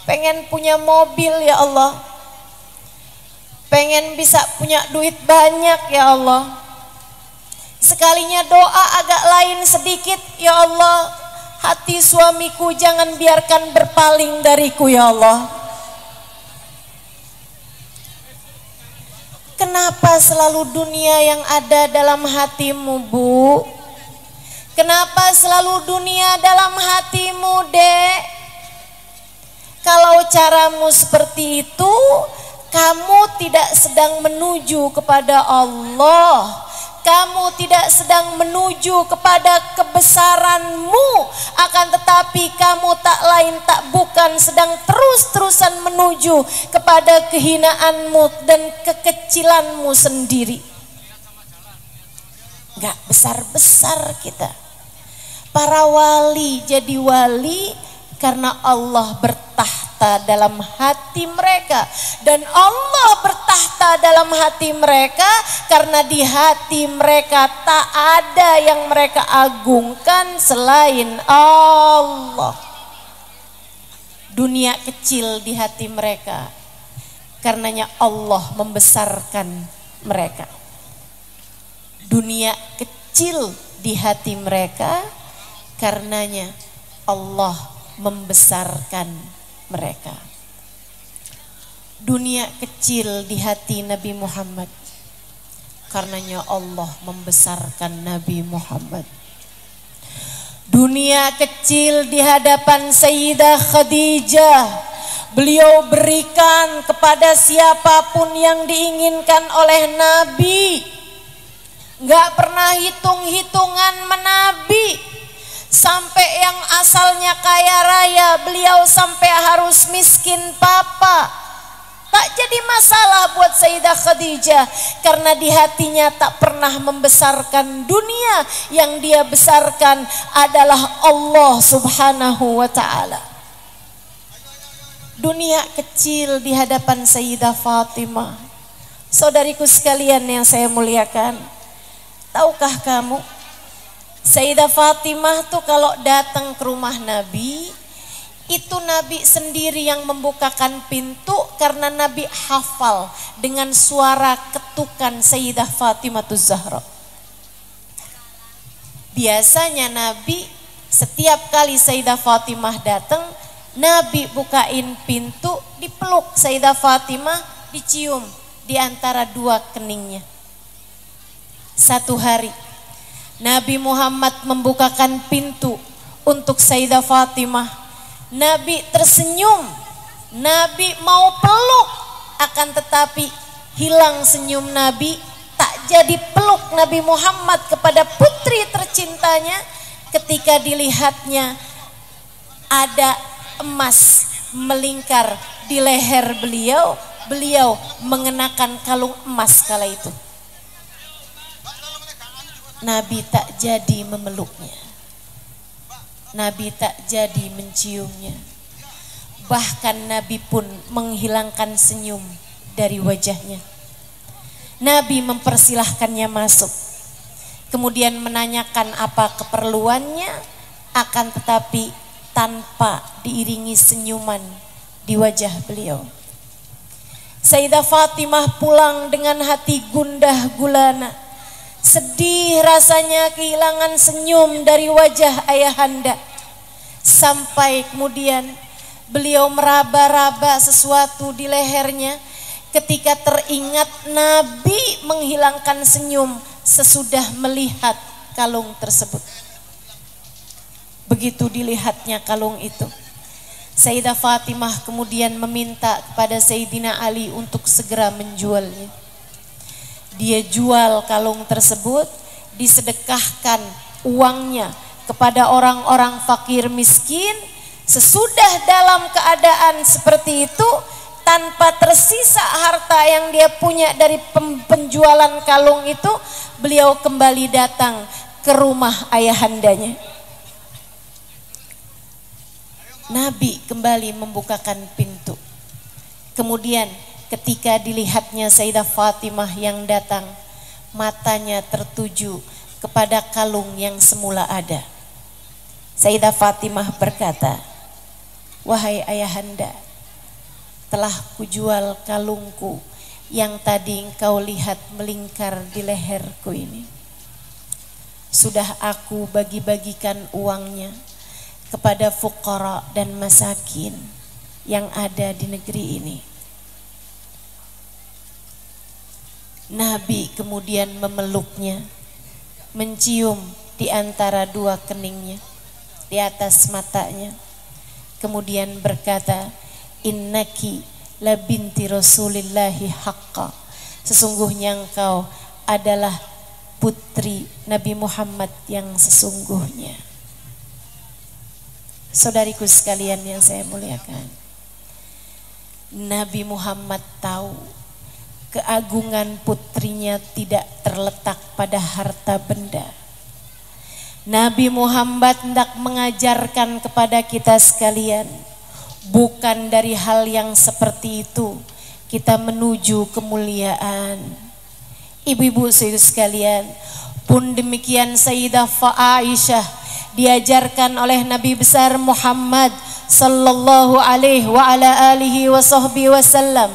Pengen punya mobil ya Allah, pengen bisa punya duit banyak ya Allah. Sekalinya doa agak lain sedikit, ya Allah, hati suamiku jangan biarkan berpaling dariku ya Allah. Kenapa selalu dunia yang ada dalam hatimu, Bu? Kenapa selalu dunia dalam hatimu, Dek? Kalau caramu seperti itu, kamu tidak sedang menuju kepada Allah. Kamu tidak sedang menuju kepada kebesaranmu, akan tetapi kamu tak lain tak bukan sedang terus-terusan menuju kepada kehinaanmu dan kekecilanmu sendiri. Gak besar-besar kita. Para wali jadi wali karena Allah bertahta dalam hati mereka, dan Allah bertahta dalam hati mereka karena di hati mereka tak ada yang mereka agungkan selain Allah. Dunia kecil di hati mereka, karenanya Allah membesarkan mereka. Dunia kecil di hati mereka, karenanya Allah membesarkan mereka. Dunia kecil di hati Nabi Muhammad, karenanya Allah membesarkan Nabi Muhammad. Dunia kecil di hadapan Sayyidah Khadijah, beliau berikan kepada siapapun yang diinginkan oleh Nabi. Gak pernah hitung-hitungan menabi. Sampai yang asalnya kaya raya, beliau sampai harus miskin papa. Tak jadi masalah buat Sayyidah Khadijah, karena di hatinya tak pernah membesarkan dunia. Yang dia besarkan adalah Allah Subhanahu wa ta'ala. Dunia kecil di hadapan Sayyidah Fatimah. Saudariku sekalian yang saya muliakan, tahukah kamu, Sayyidah Fatimah tuh kalau datang ke rumah Nabi, itu Nabi sendiri yang membukakan pintu karena Nabi hafal dengan suara ketukan Sayyidah Fatimah Zahra. Biasanya Nabi setiap kali Sayyidah Fatimah datang, Nabi bukain pintu, dipeluk Sayyidah Fatimah, dicium di antara dua keningnya. Satu hari Nabi Muhammad membukakan pintu untuk Sayyidah Fatimah. Nabi tersenyum, Nabi mau peluk, akan tetapi hilang senyum Nabi. Tak jadi peluk Nabi Muhammad kepada putri tercintanya ketika dilihatnya ada emas melingkar di leher beliau. Beliau mengenakan kalung emas kala itu. Nabi tak jadi memeluknya, Nabi tak jadi menciumnya. Bahkan Nabi pun menghilangkan senyum dari wajahnya. Nabi mempersilahkannya masuk, kemudian menanyakan apa keperluannya, akan tetapi tanpa diiringi senyuman di wajah beliau. Sayyidah Fatimah pulang dengan hati gundah gulana, sedih rasanya kehilangan senyum dari wajah ayahanda. Sampai kemudian beliau meraba-raba sesuatu di lehernya ketika teringat Nabi menghilangkan senyum sesudah melihat kalung tersebut. Begitu dilihatnya kalung itu, Sayyidah Fatimah kemudian meminta kepada Sayyidina Ali untuk segera menjualnya. Dia jual kalung tersebut, disedekahkan uangnya kepada orang-orang fakir miskin. Sesudah dalam keadaan seperti itu, tanpa tersisa harta yang dia punya dari penjualan kalung itu, beliau kembali datang ke rumah ayahandanya. Nabi kembali membukakan pintu. Kemudian ketika dilihatnya Sayyidah Fatimah yang datang, matanya tertuju kepada kalung yang semula ada. Sayyidah Fatimah berkata, "Wahai ayahanda, telah kujual kalungku yang tadi engkau lihat melingkar di leherku ini. Sudah aku bagi-bagikan uangnya kepada fuqara dan masakin yang ada di negeri ini." Nabi kemudian memeluknya, mencium di antara dua keningnya, di atas matanya, kemudian berkata, "Innaki la binti Rasulillahi haqqa." Sesungguhnya engkau adalah putri Nabi Muhammad yang sesungguhnya. Saudariku sekalian yang saya muliakan, Nabi Muhammad tahu keagungan putrinya tidak terletak pada harta benda. Nabi Muhammad hendak mengajarkan kepada kita sekalian, bukan dari hal yang seperti itu kita menuju kemuliaan. Ibu-ibu sekalian, pun demikian Sayyidah Aisyah diajarkan oleh Nabi besar Muhammad sallallahu alaihi wa ala alihi wa sahbihi wasallam.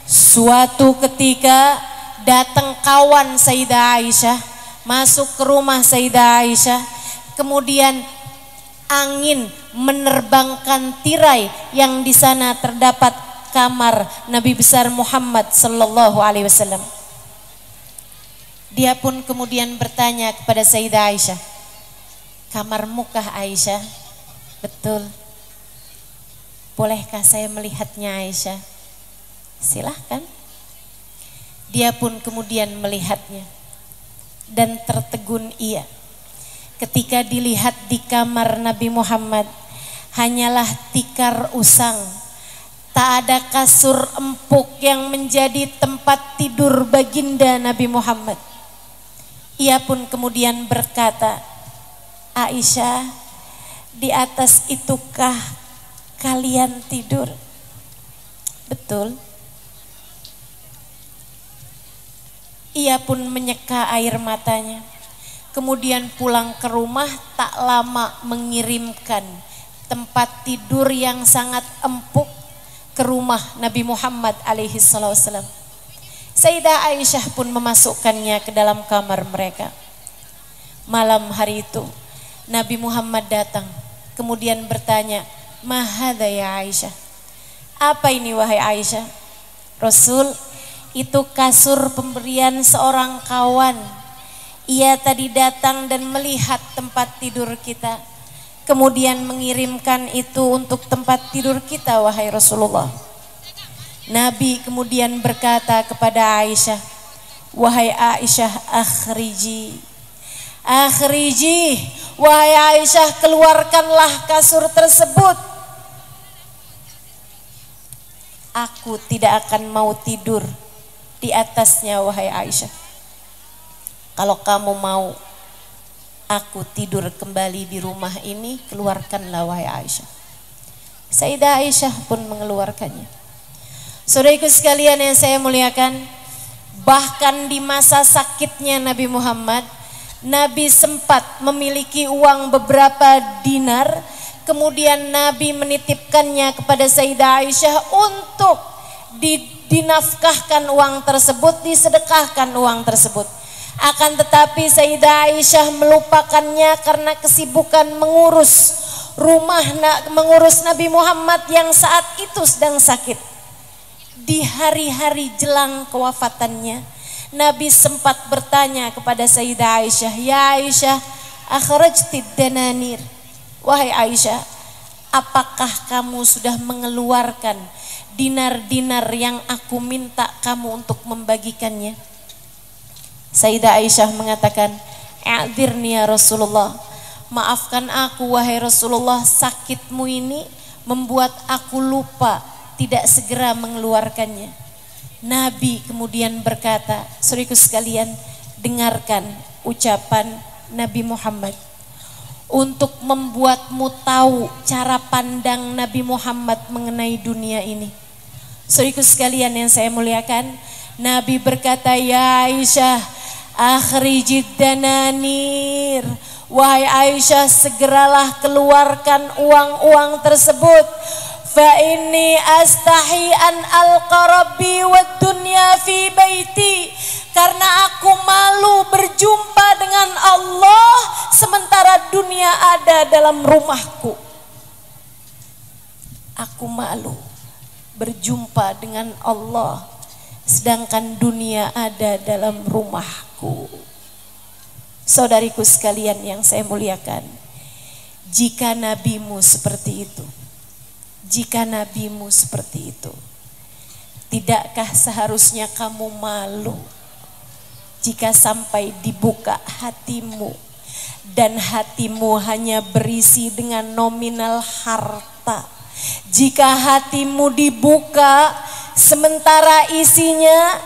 Suatu ketika datang kawan Sayyidah Aisyah masuk ke rumah Sayyidah Aisyah, kemudian angin menerbangkan tirai yang di sana terdapat kamar Nabi besar Muhammad sallallahu alaihi wasallam. Dia pun kemudian bertanya kepada Sayyidah Aisyah, "Kamarmu kah Aisyah?" "Betul." "Bolehkah saya melihatnya Aisyah?" "Silahkan." Dia pun kemudian melihatnya dan tertegun ia. Ketika dilihat di kamar Nabi Muhammad, hanyalah tikar usang, tak ada kasur empuk yang menjadi tempat tidur baginda Nabi Muhammad. Ia pun kemudian berkata, "Aisyah, di atas itukah kalian tidur?" "Betul." Ia pun menyeka air matanya, kemudian pulang ke rumah, tak lama mengirimkan tempat tidur yang sangat empuk ke rumah Nabi Muhammad alaihi wasallam. Sayyidah Aisyah pun memasukkannya ke dalam kamar mereka. Malam hari itu Nabi Muhammad datang, kemudian bertanya, "Ma hadza ya Aisyah?" "Apa ini wahai Aisyah?" "Rasul, itu kasur pemberian seorang kawan. Ia tadi datang dan melihat tempat tidur kita, kemudian mengirimkan itu untuk tempat tidur kita wahai Rasulullah." Nabi kemudian berkata kepada Aisyah, "Wahai Aisyah, akhriji, akhriji, wahai Aisyah, keluarkanlah kasur tersebut. Aku tidak akan mau tidur di atasnya wahai Aisyah. Kalau kamu mau, aku tidur kembali di rumah ini, keluarkanlah wahai Aisyah. Sayyidah Aisyah pun mengeluarkannya. Saudaraku sekalian yang saya muliakan, bahkan di masa sakitnya Nabi Muhammad, Nabi sempat memiliki uang beberapa dinar, kemudian Nabi menitipkannya kepada Sayyidah Aisyah untuk dinafkahkan uang tersebut, disedekahkan uang tersebut. Akan tetapi Sayyidah Aisyah melupakannya karena kesibukan mengurus mengurus Nabi Muhammad yang saat itu sedang sakit. Di hari-hari jelang kewafatannya, Nabi sempat bertanya kepada Sayyidah Aisyah, "Ya Aisyah, akhrajtid dananir?" Wahai Aisyah, apakah kamu sudah mengeluarkan dinar-dinar yang aku minta kamu untuk membagikannya? Sayyidah Aisyah mengatakan, "A'dzirni ya Rasulullah, maafkan aku wahai Rasulullah, sakitmu ini membuat aku lupa tidak segera mengeluarkannya." Nabi kemudian berkata, saudaraku sekalian, dengarkan ucapan Nabi Muhammad untuk membuatmu tahu cara pandang Nabi Muhammad mengenai dunia ini. Saudaraku sekalian yang saya muliakan, Nabi berkata, "Ya Aisyah, akhrijid dananir." Wahai Aisyah, segeralah keluarkan uang-uang tersebut. Fa inni astahi an alqa rabbi wad dunya fi baiti. Karena aku malu berjumpa dengan Allah sementara dunia ada dalam rumahku. Aku malu berjumpa dengan Allah sedangkan dunia ada dalam rumahku. Saudariku sekalian yang saya muliakan, jika nabimu seperti itu, jika nabimu seperti itu, tidakkah seharusnya kamu malu jika sampai dibuka hatimu dan hatimu hanya berisi dengan nominal harta? Jika hatimu dibuka sementara isinya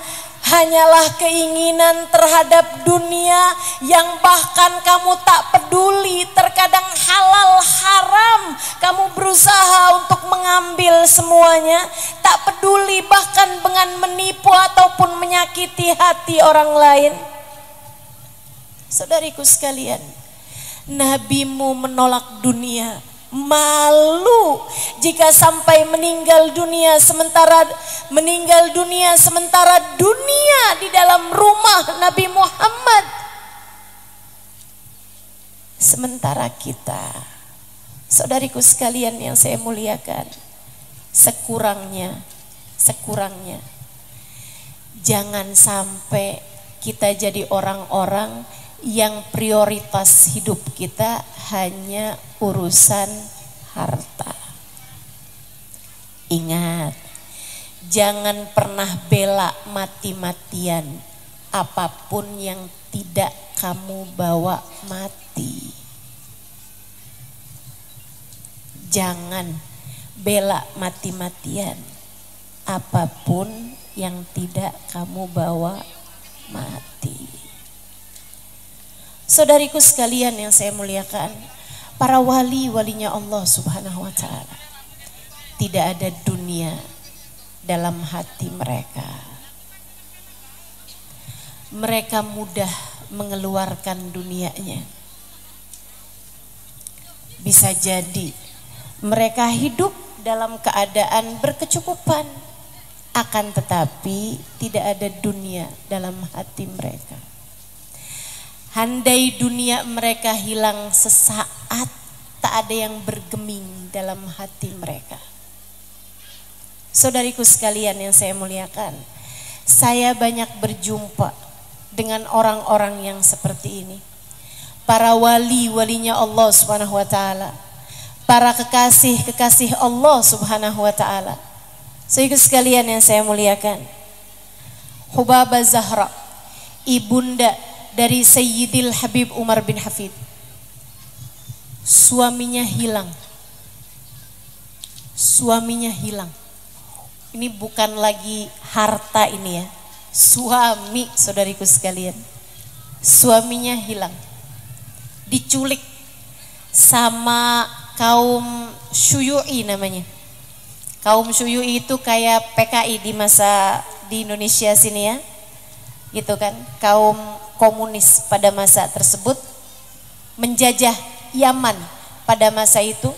hanyalah keinginan terhadap dunia yang bahkan kamu tak peduli, terkadang halal haram kamu berusaha untuk mengambil semuanya, tak peduli bahkan dengan menipu ataupun menyakiti hati orang lain. Saudariku sekalian, nabimu menolak dunia, malu jika sampai meninggal dunia sementara dunia di dalam rumah Nabi Muhammad. Sementara kita, saudariku sekalian yang saya muliakan, sekurangnya jangan sampai kita jadi orang-orang yang prioritas hidup kita hanya urusan harta. Ingat, jangan pernah bela mati-matian apapun yang tidak kamu bawa mati. Jangan bela mati-matian apapun yang tidak kamu bawa mati. Saudariku sekalian yang saya muliakan, para wali-walinya Allah Subhanahu wa ta'ala, tidak ada dunia dalam hati mereka. Mereka mudah mengeluarkan dunianya. Bisa jadi mereka hidup dalam keadaan berkecukupan, akan tetapi tidak ada dunia dalam hati mereka. Handai dunia mereka hilang sesaat, tak ada yang bergeming dalam hati mereka. Saudariku sekalian yang saya muliakan, saya banyak berjumpa dengan orang-orang yang seperti ini. Para wali-walinya Allah Subhanahu wa ta'ala, para kekasih-kekasih Allah Subhanahu wa ta'ala. Saudariku sekalian yang saya muliakan, Hubabah Zahra, ibunda dari Sayyidil Habib Umar bin Hafid, suaminya hilang. Suaminya hilang. Ini bukan lagi harta ini ya. Suami, saudariku sekalian. Suaminya hilang. diculik sama kaum Syuyu'i namanya. Kaum Syuyu'i itu kayak PKI di Indonesia sini ya, gitu kan, kaum komunis pada masa tersebut, menjajah Yaman pada masa itu,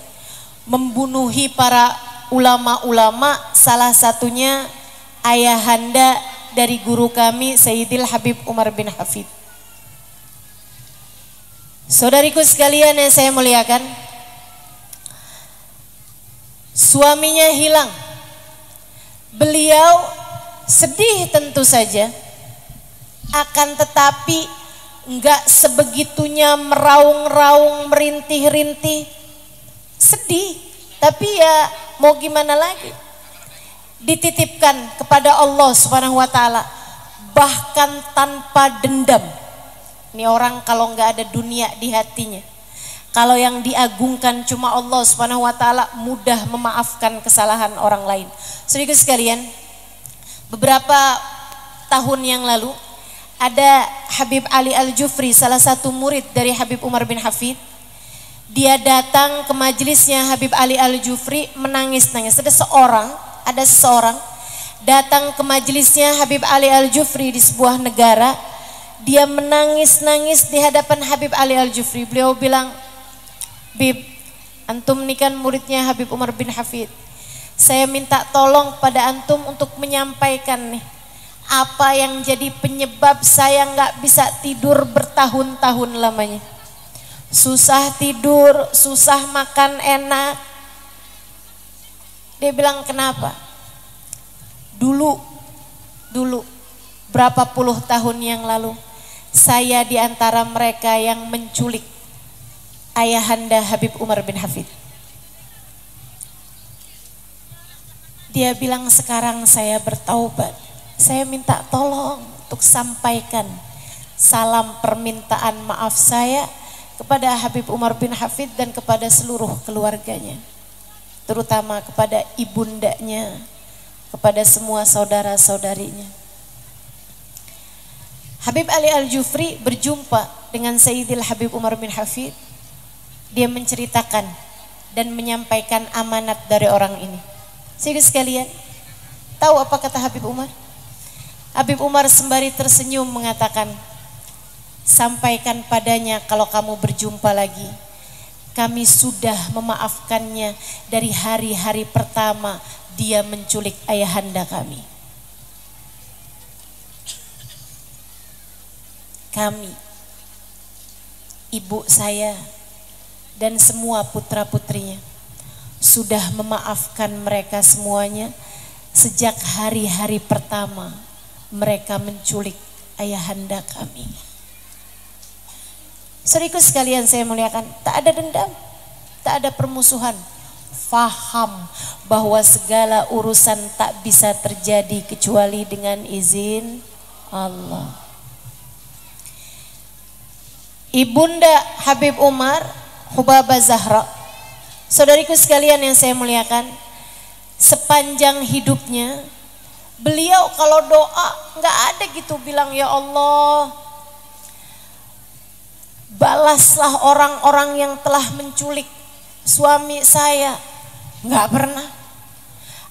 membunuhi para ulama-ulama, salah satunya ayahanda dari guru kami Sayyidil Habib Umar bin Hafid. Saudariku sekalian yang saya muliakan, suaminya hilang. Beliau sedih tentu saja, akan tetapi enggak sebegitunya meraung-raung, merintih-rintih. Sedih, tapi ya mau gimana lagi? Dititipkan kepada Allah Subhanahu wa taala, bahkan tanpa dendam. Ini orang kalau enggak ada dunia di hatinya, kalau yang diagungkan cuma Allah Subhanahu wa taala, mudah memaafkan kesalahan orang lain. Saudara sekalian, beberapa tahun yang lalu ada Habib Ali Al-Jufri, salah satu murid dari Habib Umar bin Hafid. Dia datang ke majelisnya Habib Ali Al-Jufri menangis-nangis. Ada seseorang datang ke majelisnya Habib Ali Al-Jufri di sebuah negara. Dia menangis-nangis di hadapan Habib Ali Al-Jufri. Beliau bilang, "Bib, antum ini kan muridnya Habib Umar bin Hafid. Saya minta tolong pada antum untuk menyampaikan nih, apa yang jadi penyebab saya nggak bisa tidur bertahun-tahun lamanya. Susah tidur, susah makan enak." Dia bilang, "Kenapa? Dulu berapa puluh tahun yang lalu, saya di antara mereka yang menculik ayahanda Habib Umar bin Hafid." Dia bilang, "Sekarang saya bertaubat. Saya minta tolong untuk sampaikan salam permintaan maaf saya kepada Habib Umar bin Hafid dan kepada seluruh keluarganya, terutama kepada ibundanya, kepada semua saudara-saudarinya." Habib Ali Al-Jufri berjumpa dengan Sayyidil Habib Umar bin Hafid. Dia menceritakan dan menyampaikan amanat dari orang ini. Saudara sekalian, tahu apa kata Habib Umar? Habib Umar sembari tersenyum mengatakan, "Sampaikan padanya kalau kamu berjumpa lagi, kami sudah memaafkannya dari hari-hari pertama dia menculik ayahanda kami. Kami, ibu saya dan semua putra-putrinya sudah memaafkan mereka semuanya sejak hari-hari pertama mereka menculik ayahanda kami." Saudaraku sekalian saya muliakan, tak ada dendam, tak ada permusuhan. Faham bahwa segala urusan tak bisa terjadi kecuali dengan izin Allah. Ibunda Habib Umar, Hubabah Zahra, saudariku sekalian yang saya muliakan, sepanjang hidupnya beliau kalau doa nggak ada gitu bilang, "Ya Allah, balaslah orang-orang yang telah menculik suami saya." Nggak pernah.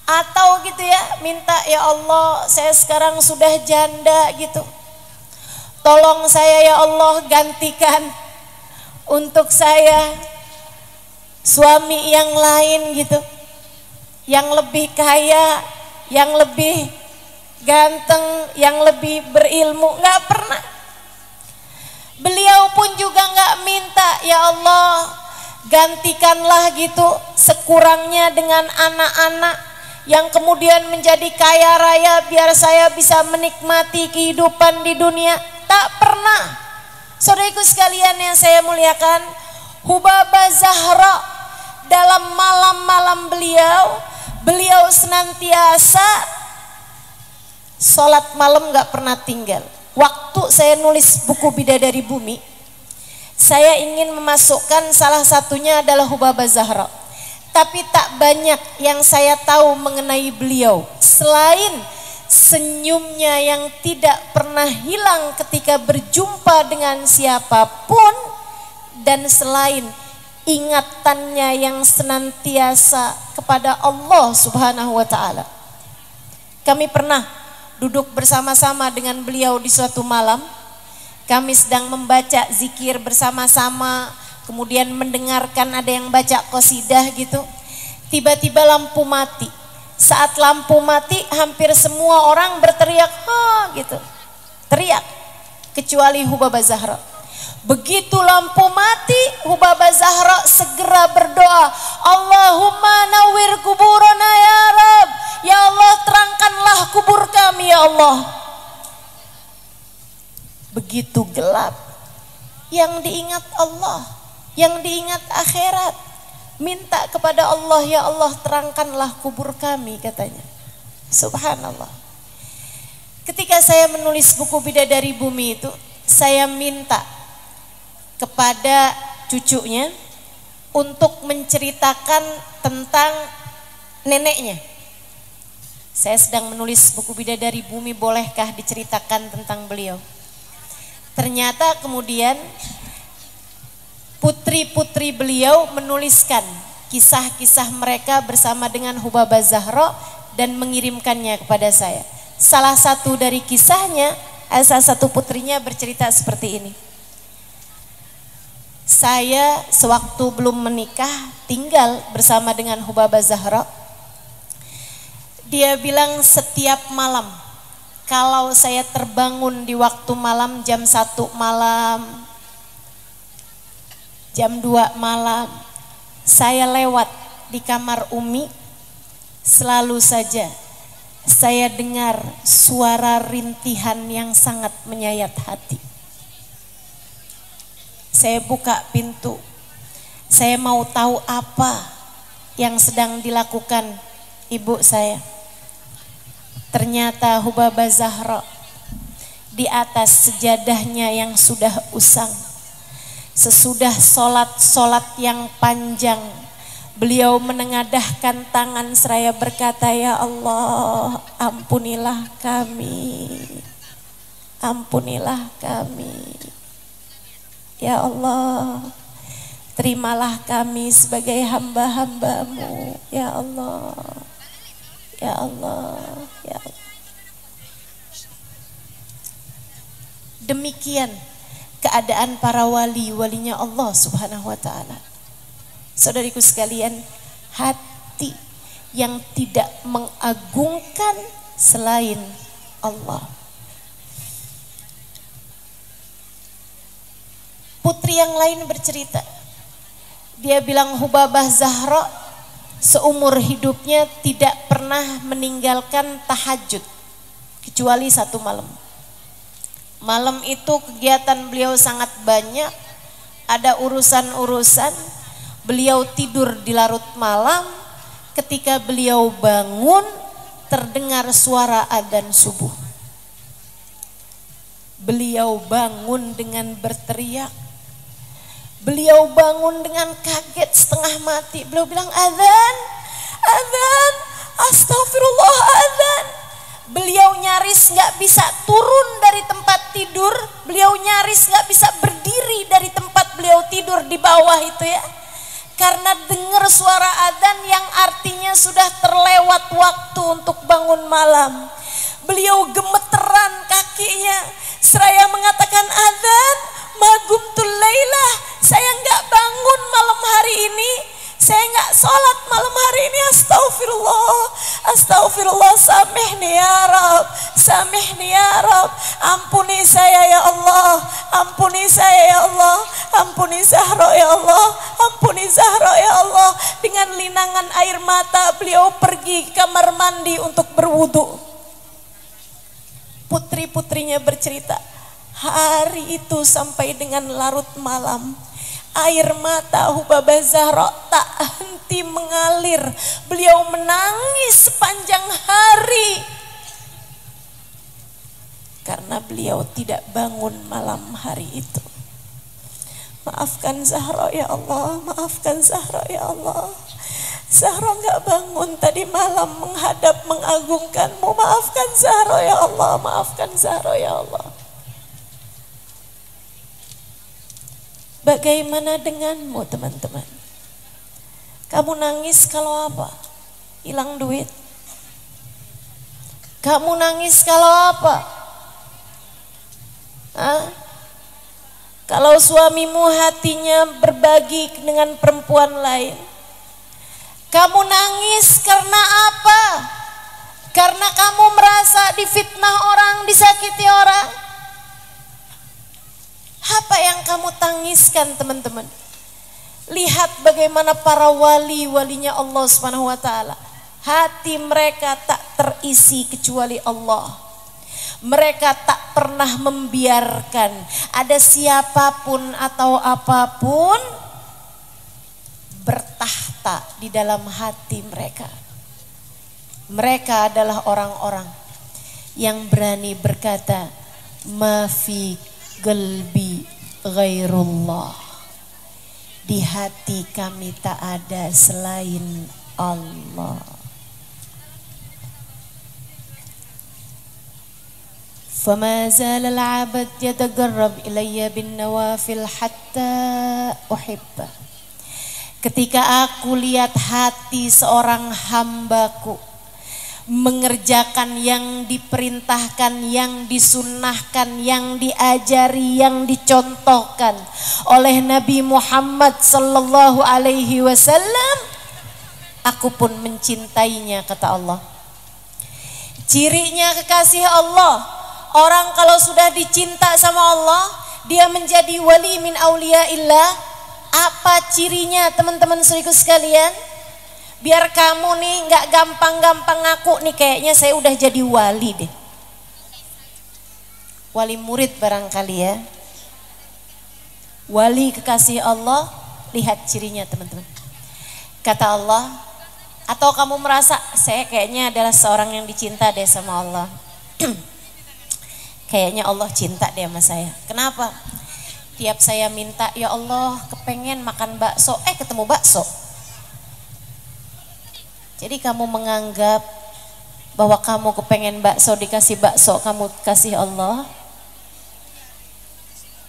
Atau gitu ya, minta, "Ya Allah, saya sekarang sudah janda gitu, tolong saya ya Allah gantikan untuk saya suami yang lain gitu, yang lebih kaya, yang lebih ganteng, yang lebih berilmu." Nggak pernah. Beliau pun juga nggak minta, "Ya Allah, gantikanlah gitu sekurangnya dengan anak-anak yang kemudian menjadi kaya raya biar saya bisa menikmati kehidupan di dunia." Tak pernah. Saudaraku sekalian yang saya muliakan, Hubabah Zahra dalam malam-malam beliau senantiasa sholat malam gak pernah tinggal. Waktu saya nulis buku Bidadari Bumi, saya ingin memasukkan salah satunya adalah Hubabah Zahra. Tapi tak banyak yang saya tahu mengenai beliau selain senyumnya yang tidak pernah hilang ketika berjumpa dengan siapapun, dan selain ingatannya yang senantiasa kepada Allah Subhanahu wa taala. Kami pernah duduk bersama-sama dengan beliau di suatu malam. Kami sedang membaca zikir bersama-sama, kemudian mendengarkan ada yang baca qasidah gitu. Tiba-tiba lampu mati. Saat lampu mati hampir semua orang berteriak, "Ha!" gitu. Teriak kecuali Hubabah Zahra. Begitu lampu mati, Hubabah Zahra segera berdoa, "Allahumma nawwir kuburana ya Rabb." Ya Allah, terangkanlah kubur kami ya Allah. Begitu gelap, yang diingat Allah, yang diingat akhirat, minta kepada Allah, "Ya Allah, terangkanlah kubur kami," katanya. Subhanallah. Ketika saya menulis buku Bidadari Bumi itu, saya minta kepada cucunya untuk menceritakan tentang neneknya. Saya sedang menulis buku Bidadari Bumi, bolehkah diceritakan tentang beliau? Ternyata kemudian putri-putri beliau menuliskan kisah-kisah mereka bersama dengan Hubabah Zahra dan mengirimkannya kepada saya. Salah satu dari kisahnya, salah satu putrinya bercerita seperti ini. Saya sewaktu belum menikah tinggal bersama dengan Hubabah Zahra. Dia bilang setiap malam, kalau saya terbangun di waktu malam jam 1 malam, jam 2 malam, saya lewat di kamar Umi, selalu saja saya dengar suara rintihan yang sangat menyayat hati. Saya buka pintu, saya mau tahu apa yang sedang dilakukan ibu saya. Ternyata Hubabah Zahra di atas sejadahnya yang sudah usang, sesudah solat yang panjang, beliau menengadahkan tangan seraya berkata, "Ya Allah, ampunilah kami, ampunilah kami. Ya Allah, terimalah kami sebagai hamba-hamba-Mu. Ya Allah, ya Allah, ya Allah." Demikian keadaan para wali-walinya Allah Subhanahu wa ta'ala. Saudariku sekalian, hati yang tidak mengagungkan selain Allah. Putri yang lain bercerita, dia bilang Hubabah Zahra seumur hidupnya tidak pernah meninggalkan tahajud kecuali 1 malam. Malam itu kegiatan beliau sangat banyak, ada urusan-urusan, beliau tidur di larut malam. Ketika beliau bangun terdengar suara adzan subuh. Beliau bangun dengan berteriak, beliau bangun dengan kaget setengah mati. Beliau bilang, "Adzan, adzan, astagfirullah, adzan." Beliau nyaris gak bisa turun dari tempat tidur, beliau nyaris gak bisa berdiri dari tempat beliau tidur di bawah itu ya. Karena dengar suara adzan yang artinya sudah terlewat waktu untuk bangun malam. Beliau gemeteran kakinya, seraya mengatakan, "Adzan, magumtul lailah, saya gak bangun malam hari ini. Saya nggak sholat malam hari ini, astagfirullah, astagfirullah, samihni ya Rab, samihni ya Rab, ampuni saya ya Allah, ampuni saya ya Allah, ampuni Zahra ya Allah, ampuni Zahra ya Allah." Dengan linangan air mata beliau pergi ke kamar mandi untuk berwudu. Putri-putrinya bercerita, hari itu sampai dengan larut malam, air mata Hubabah Zahra tak henti mengalir. Beliau menangis sepanjang hari karena beliau tidak bangun malam hari itu. Maafkan Zahra ya Allah, maafkan Zahra ya Allah. Zahra gak bangun tadi malam menghadap mengagungkanmu. Maafkan Zahra ya Allah, maafkan Zahra ya Allah. Bagaimana denganmu teman-teman? Kamu nangis kalau apa? Hilang duit. Kamu nangis kalau apa? Hah? Kalau suamimu hatinya berbagi dengan perempuan lain. Kamu nangis karena apa? Karena kamu merasa difitnah orang, disakiti orang. Apa yang kamu tangiskan teman-teman? Lihat bagaimana para wali-walinya Allah Subhanahu wa taala. Hati mereka tak terisi kecuali Allah. Mereka tak pernah membiarkan ada siapapun atau apapun bertahta di dalam hati mereka. Mereka adalah orang-orang yang berani berkata, ma fi qalbi ghairullah. Di hati kami tak ada selain Allah. Fama zala al-'abd yataqarrab ilayya bin nawafil hatta uhibba. Ketika aku lihat hati seorang hambaku mengerjakan yang diperintahkan, yang disunnahkan, yang diajari, yang dicontohkan oleh Nabi Muhammad sallallahu alaihi wasallam, aku pun mencintainya, kata Allah. Cirinya kekasih Allah, orang kalau sudah dicinta sama Allah, dia menjadi wali min auliyaillah. Apa cirinya teman-teman saudaraku sekalian? Biar kamu nih nggak gampang-gampang ngaku nih, kayaknya saya udah jadi wali deh. Wali murid barangkali ya. Wali kekasih Allah, lihat cirinya teman-teman. Kata Allah, atau kamu merasa saya kayaknya adalah seorang yang dicinta deh sama Allah. Kayaknya Allah cinta deh sama saya. Kenapa? Tiap saya minta, ya Allah kepengen makan bakso, ketemu bakso. Jadi kamu menganggap bahwa kamu kepengen bakso, dikasih bakso, kamu kasih Allah.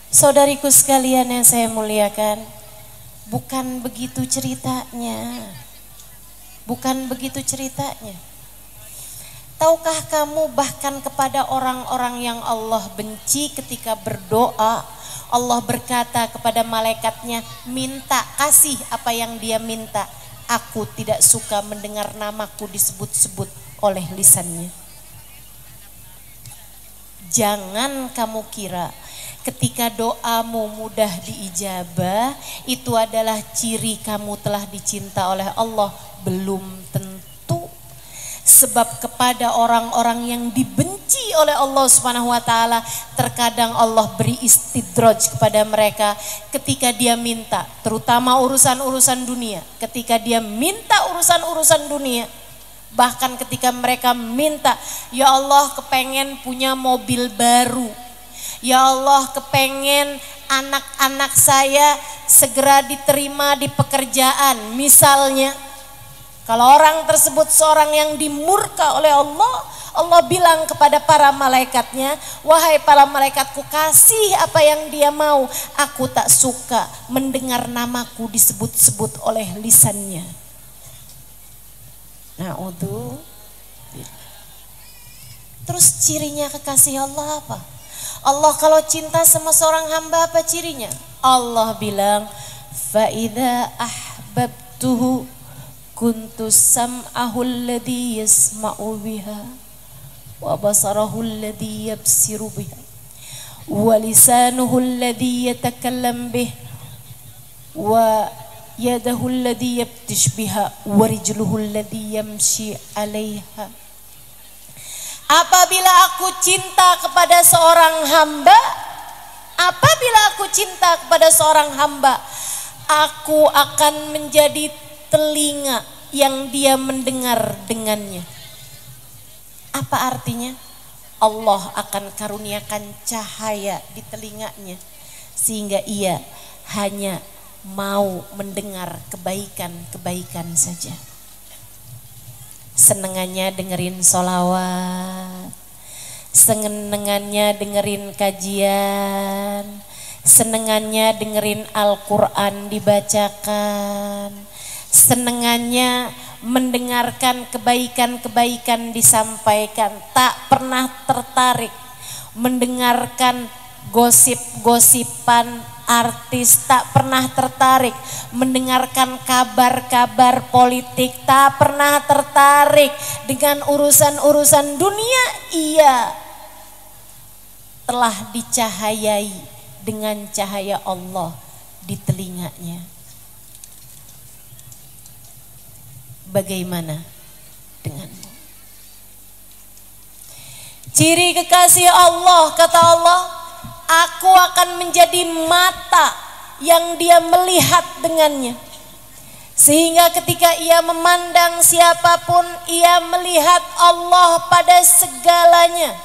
Saudariku sekalian yang saya muliakan, bukan begitu ceritanya. Bukan begitu ceritanya. Tahukah kamu bahkan kepada orang-orang yang Allah benci ketika berdoa, Allah berkata kepada malaikatnya, minta, kasih apa yang dia minta. Aku tidak suka mendengar namaku disebut-sebut oleh lisannya. Jangan kamu kira ketika doamu mudah diijabah, itu adalah ciri kamu telah dicinta oleh Allah. Belum tentu. Sebab kepada orang-orang yang dibenci oleh Allah Subhanahu wa taala, terkadang Allah beri istidraj kepada mereka ketika dia minta, terutama urusan-urusan dunia. Ketika dia minta urusan-urusan dunia, bahkan ketika mereka minta, ya Allah kepengen punya mobil baru, ya Allah kepengen anak-anak saya segera diterima di pekerjaan misalnya. Kalau orang tersebut seorang yang dimurka oleh Allah, Allah bilang kepada para malaikatnya, wahai para malaikatku, kasih apa yang dia mau. Aku tak suka mendengar namaku disebut-sebut oleh lisannya. Na'udzu. Terus cirinya kekasih Allah apa? Allah kalau cinta sama seorang hamba apa cirinya? Allah bilang, fa idza ahbabtuhu kuntu sam'ahu alladhi yasma'u biha wa basarahu alladhi yabsiru biha wa lisanuhu alladhi yatakallam bih wa yadahu alladhi yabtish biha wa rijluhu alladhi yamshi 'alaiha. Apabila aku cinta kepada seorang hamba, aku akan menjadi telinga yang dia mendengar dengannya. Apa artinya? Allah akan karuniakan cahaya di telinganya sehingga ia hanya mau mendengar kebaikan-kebaikan saja. Senengannya dengerin sholawat, senengannya dengerin kajian, senengannya dengerin Al-Quran dibacakan, senengannya mendengarkan kebaikan-kebaikan disampaikan, tak pernah tertarik mendengarkan gosip-gosipan artis, tak pernah tertarik mendengarkan kabar-kabar politik, tak pernah tertarik dengan urusan-urusan dunia. Ia telah dicahayai dengan cahaya Allah di telinganya. Bagaimana denganmu? Ciri kekasih Allah, kata Allah, aku akan menjadi mata yang dia melihat dengannya. Sehingga ketika ia memandang siapapun, ia melihat Allah pada segalanya.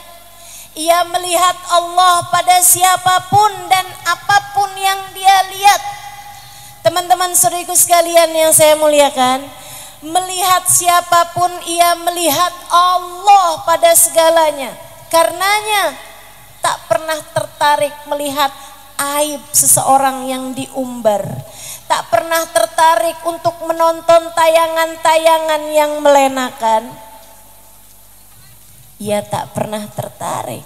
Ia melihat Allah pada siapapun dan apapun yang dia lihat. Teman-teman saudaraku sekalian yang saya muliakan, melihat siapapun ia melihat Allah pada segalanya. Karenanya tak pernah tertarik melihat aib seseorang yang diumbar. Tak pernah tertarik untuk menonton tayangan-tayangan yang melenakan. Ia tak pernah tertarik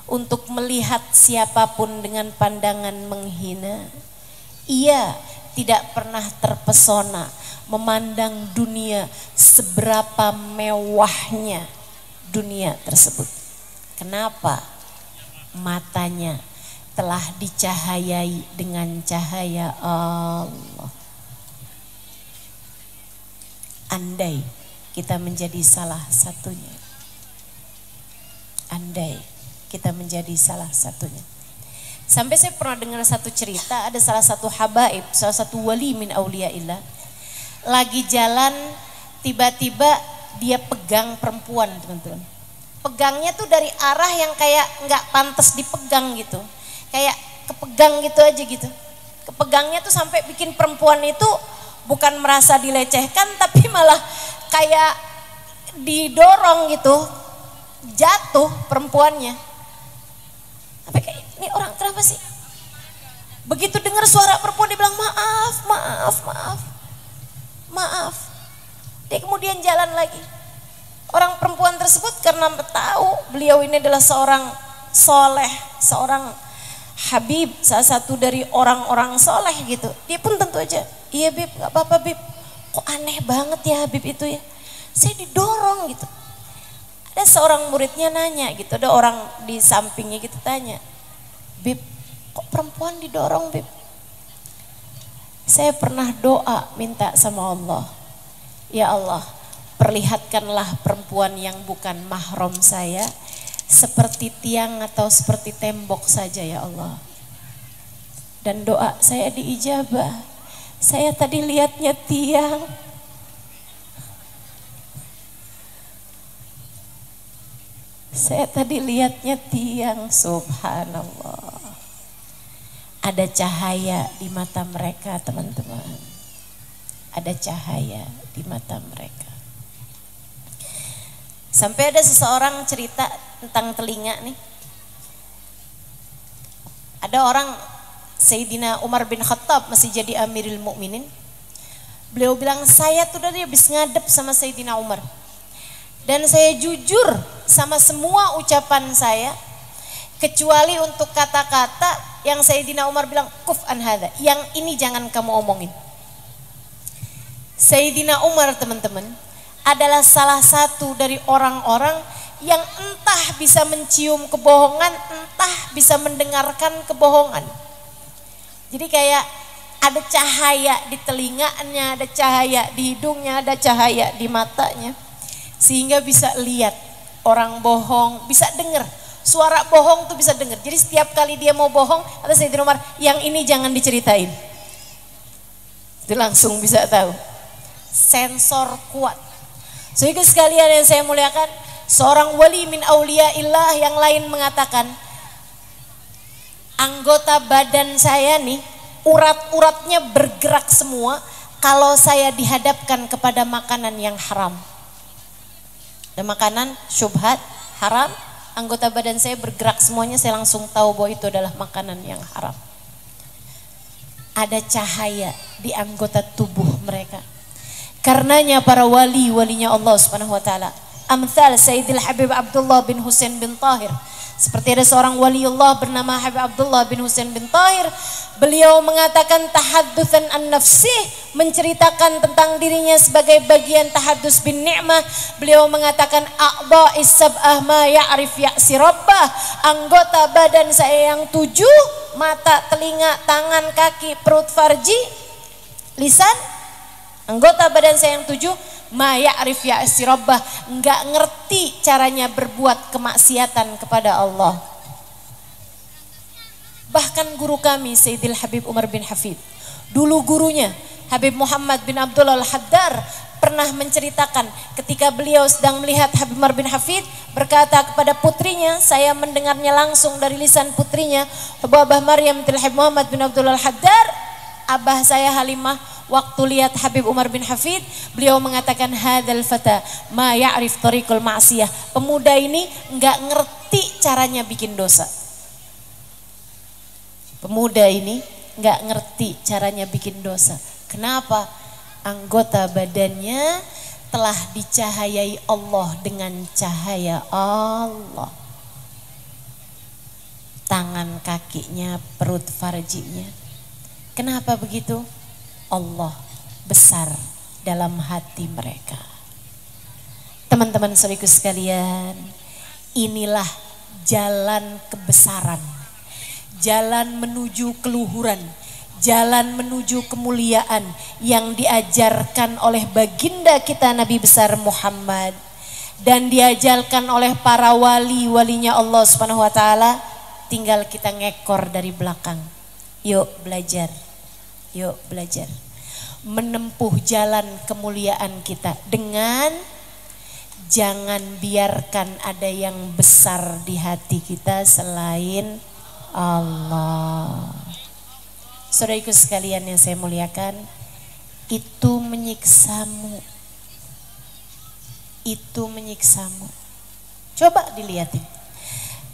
untuk melihat siapapun dengan pandangan menghina. Ia tidak pernah terpesona memandang dunia seberapa mewahnya dunia tersebut. Kenapa? Matanya telah dicahayai dengan cahaya Allah. Andai kita menjadi salah satunya. Andai kita menjadi salah satunya. Sampai saya pernah dengar satu cerita, ada salah satu habaib, salah satu wali min auliyaillah, lagi jalan tiba-tiba dia pegang perempuan, teman-teman. Pegangnya tuh dari arah yang kayak nggak pantas dipegang gitu, kayak kepegang gitu aja gitu. Kepegangnya tuh sampai bikin perempuan itu bukan merasa dilecehkan, tapi malah kayak didorong gitu, jatuh perempuannya. Sampai kayak, ini orang kenapa sih? Begitu dengar suara perempuan dia bilang maaf, maaf, maaf, maaf. Dia kemudian jalan lagi. Orang perempuan tersebut karena tahu beliau ini adalah seorang soleh, seorang habib, salah satu dari orang-orang soleh gitu. Dia pun tentu aja, iya Bib, gak apa-apa Bib. Kok aneh banget ya Habib itu ya. Saya didorong gitu. Ada seorang muridnya nanya gitu, ada orang di sampingnya gitu tanya, Bib, kok perempuan didorong Bib? Saya pernah doa minta sama Allah, ya Allah, perlihatkanlah perempuan yang bukan mahram saya seperti tiang atau seperti tembok saja ya Allah. Dan doa saya diijabah. Saya tadi lihatnya tiang. Saya tadi lihatnya tiang, subhanallah. Ada cahaya di mata mereka, teman-teman. Ada cahaya di mata mereka. Sampai ada seseorang cerita tentang telinga nih. Ada orang, Sayyidina Umar bin Khattab masih jadi Amirul Mukminin. Beliau bilang, saya tuh dari habis ngadep sama Sayyidina Umar. Dan saya jujur sama semua ucapan saya, kecuali untuk kata-kata yang Sayyidina Umar bilang, kuf an hadza, yang ini jangan kamu omongin. Sayyidina Umar, teman-teman, adalah salah satu dari orang-orang yang entah bisa mencium kebohongan, entah bisa mendengarkan kebohongan. Jadi kayak ada cahaya di telinganya, ada cahaya di hidungnya, ada cahaya di matanya. Sehingga bisa lihat orang bohong, bisa dengar. Suara bohong tuh bisa dengar. Jadi setiap kali dia mau bohong, kata Sayyidina Umar, yang ini jangan diceritain. Itu langsung bisa tahu. Sensor kuat. Sehingga sekalian yang saya muliakan, seorang wali min auliyaillah yang lain mengatakan, anggota badan saya nih, urat-uratnya bergerak semua kalau saya dihadapkan kepada makanan yang haram. Dan makanan syubhat, haram, anggota badan saya bergerak semuanya, saya langsung tahu bahwa itu adalah makanan yang haram. ada cahaya di anggota tubuh mereka. Karenanya para walinya Allah Subhanahu wa taala, amsal Sayyidil Habib Abdullah bin Husain bin Tahir. Seperti ada seorang waliullah bernama Habib Abdullah bin Husain bin Tahir. Beliau mengatakan tahaddutsan an nafsi, menceritakan tentang dirinya sebagai bagian tahaddus bin ni'mah. Beliau mengatakan a'dha'is sab'ah ma ya'rif ya'si rabbah. Anggota badan saya yang 7, mata, telinga, tangan, kaki, perut, farji, lisan. Anggota badan saya yang 7, ma ya'rif ya'si rabbah, enggak ngerti caranya berbuat kemaksiatan kepada Allah. Bahkan guru kami Sayyidil Habib Umar bin Hafid, dulu gurunya Habib Muhammad bin Abdullah Al-Haddar, pernah menceritakan ketika beliau sedang melihat Habib Umar bin Hafid, berkata kepada putrinya, saya mendengarnya langsung dari lisan putrinya, Abah Maryam binti Habib Muhammad bin Abdullah Al-Haddar, abah saya Halimah, waktu lihat Habib Umar bin Hafid, beliau mengatakan hadzal fata ma ya'rif tariqul ma'siyah. Pemuda ini enggak ngerti caranya bikin dosa. Pemuda ini enggak ngerti caranya bikin dosa. Kenapa? Anggota badannya telah dicahayai Allah dengan cahaya Allah. Tangan kakinya, perut farjinya. Kenapa begitu? Allah besar dalam hati mereka. Teman-teman saudaraku sekalian, inilah jalan kebesaran, jalan menuju keluhuran, jalan menuju kemuliaan yang diajarkan oleh baginda kita Nabi besar Muhammad dan diajarkan oleh para walinya Allah Subhanahu wa taala. Tinggal kita ngekor dari belakang. Yuk belajar. Yuk belajar menempuh jalan kemuliaan kita dengan jangan biarkan ada yang besar di hati kita selain Allah. Saudaraku sekalian yang saya muliakan, itu menyiksamu. Itu menyiksamu. Coba dilihatin.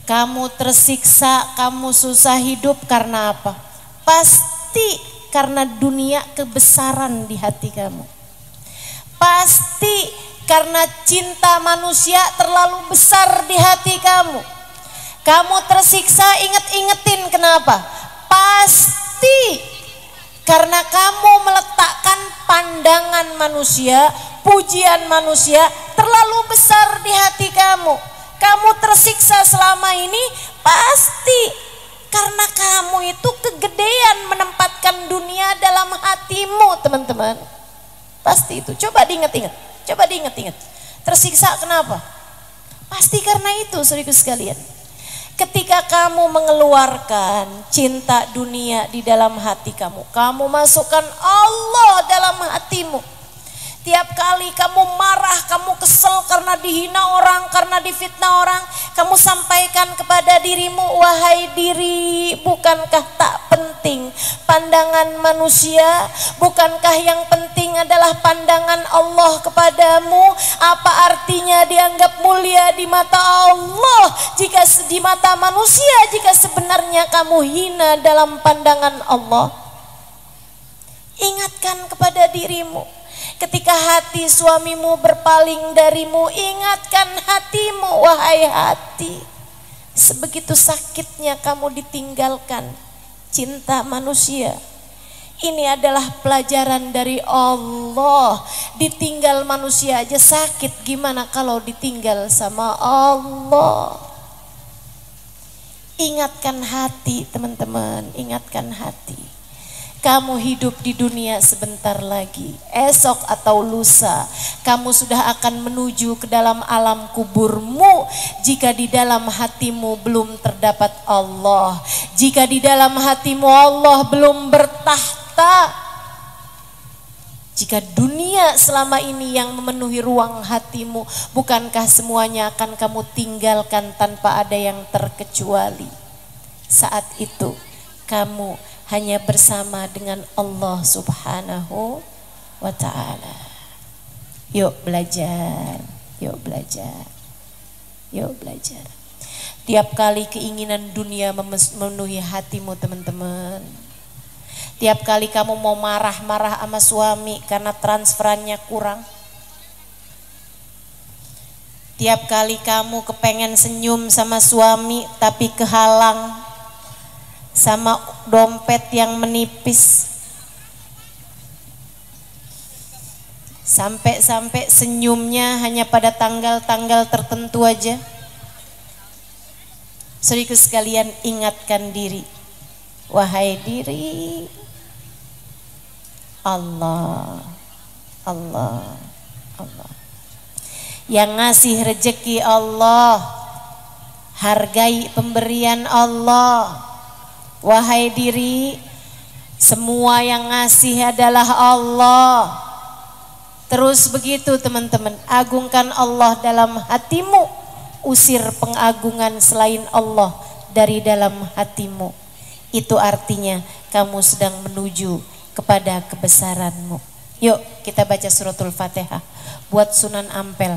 Kamu tersiksa, kamu susah hidup karena apa? Pasti karena dunia kebesaran di hati kamu. Pasti karena cinta manusia terlalu besar di hati kamu. Kamu tersiksa, ingetin kenapa? Pasti karena kamu meletakkan pandangan manusia, pujian manusia terlalu besar di hati kamu. Kamu tersiksa selama ini pasti karena kamu itu kegedean menempatkan dunia dalam hatimu, teman-teman. Pasti itu. Coba diingat-ingat. Coba diingat-ingat. Tersiksa kenapa? Pasti karena itu, saudaraku sekalian. Ketika kamu mengeluarkan cinta dunia di dalam hati kamu, kamu masukkan Allah dalam hatimu. Tiap kali kamu marah, kamu kesel karena dihina orang, karena difitnah orang, kamu sampaikan kepada dirimu, wahai diri, bukankah tak penting pandangan manusia? Bukankah yang penting adalah pandangan Allah kepadamu? Apa artinya dianggap mulia di mata Allah jika di mata manusia, jika sebenarnya kamu hina dalam pandangan Allah? Ingatkan kepada dirimu. Ketika hati suamimu berpaling darimu, ingatkan hatimu, wahai hati, sebegitu sakitnya kamu ditinggalkan cinta manusia. Ini adalah pelajaran dari Allah. Ditinggal manusia aja sakit, gimana kalau ditinggal sama Allah? Ingatkan hati, teman-teman, ingatkan hati. Kamu hidup di dunia sebentar lagi, esok atau lusa kamu sudah akan menuju ke dalam alam kuburmu. Jika di dalam hatimu belum terdapat Allah, jika di dalam hatimu Allah belum bertahta, jika dunia selama ini yang memenuhi ruang hatimu, bukankah semuanya akan kamu tinggalkan tanpa ada yang terkecuali? Saat itu kamu hanya bersama dengan Allah Subhanahu wa ta'ala. Yuk belajar, yuk belajar, yuk belajar. Tiap kali keinginan dunia memenuhi hatimu, teman-teman, Tiap kali kamu mau marah-marah sama suami karena transferannya kurang. Tiap kali kamu kepengen senyum sama suami tapi kehalang sama dompet yang menipis. Sampai-sampai senyumnya hanya pada tanggal-tanggal tertentu aja. Saudaraku sekalian, ingatkan diri. Wahai diri, Allah, Allah, Allah. Yang ngasih rezeki Allah, hargai pemberian Allah. Wahai diri, semua yang ngasih adalah Allah. Terus begitu teman-teman, agungkan Allah dalam hatimu, usir pengagungan selain Allah dari dalam hatimu. Itu artinya kamu sedang menuju kepada kebesaranmu. Yuk kita baca suratul Fatihah buat Sunan Ampel.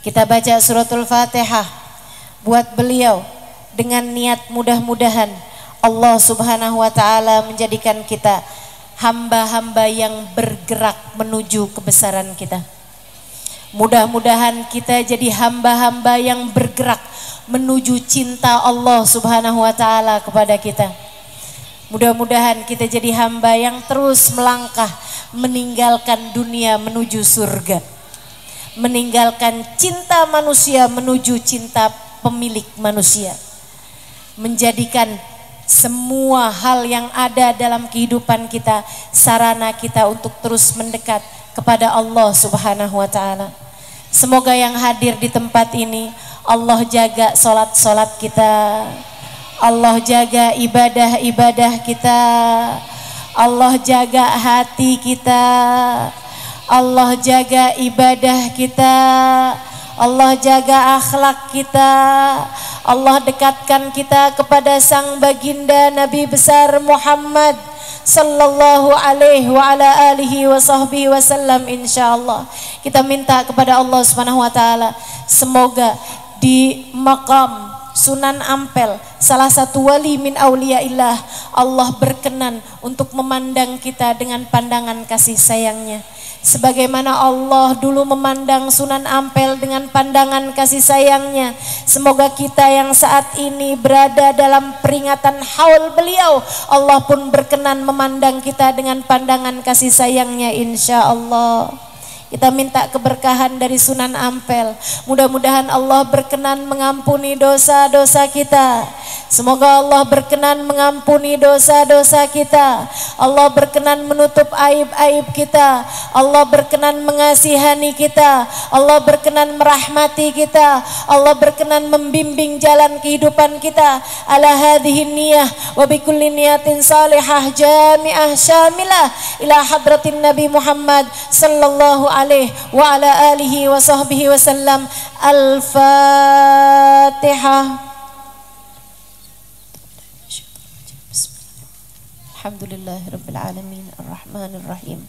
Kita baca suratul Fatihah buat beliau dengan niat mudah-mudahan Allah Subhanahu wa taala menjadikan kita hamba-hamba yang bergerak menuju kebesaran kita. Mudah-mudahan kita jadi hamba-hamba yang bergerak menuju cinta Allah Subhanahu wa taala kepada kita. Mudah-mudahan kita jadi hamba yang terus melangkah meninggalkan dunia menuju surga. Meninggalkan cinta manusia menuju cinta pemilik manusia. Menjadikan semua hal yang ada dalam kehidupan kita sarana kita untuk terus mendekat kepada Allah Subhanahu wa taala. Semoga yang hadir di tempat ini Allah jaga salat-salat kita. Allah jaga ibadah-ibadah kita. Allah jaga hati kita. Allah jaga ibadah kita. Allah jaga akhlak kita. Allah dekatkan kita kepada sang baginda Nabi besar Muhammad sallallahu alaihi wa ala alihi wa sahbihi wasallam. Insyaallah kita minta kepada Allah Subhanahu wa taala semoga di makam Sunan Ampel, salah satu wali min auliyaillah, Allah berkenan untuk memandang kita dengan pandangan kasih sayangnya. Sebagaimana Allah dulu memandang Sunan Ampel dengan pandangan kasih sayangnya, semoga kita yang saat ini berada dalam peringatan haul beliau, Allah pun berkenan memandang kita dengan pandangan kasih sayangnya insyaallah. Kita minta keberkahan dari Sunan Ampel. Mudah-mudahan Allah berkenan mengampuni dosa-dosa kita. Semoga Allah berkenan mengampuni dosa-dosa kita. Allah berkenan menutup aib-aib kita. Allah berkenan mengasihani kita. Allah berkenan merahmati kita. Allah berkenan membimbing jalan kehidupan kita. Ala hadhihi niyah wa bikulli niyatin salihah jami'ah syamilah ila hadratin Nabi Muhammad sallallahu alaihi wa ala alihi wa sahbihi wasallam. Al-Fatihah. Alhamdulillahirabbil alamin arrahmanir rahim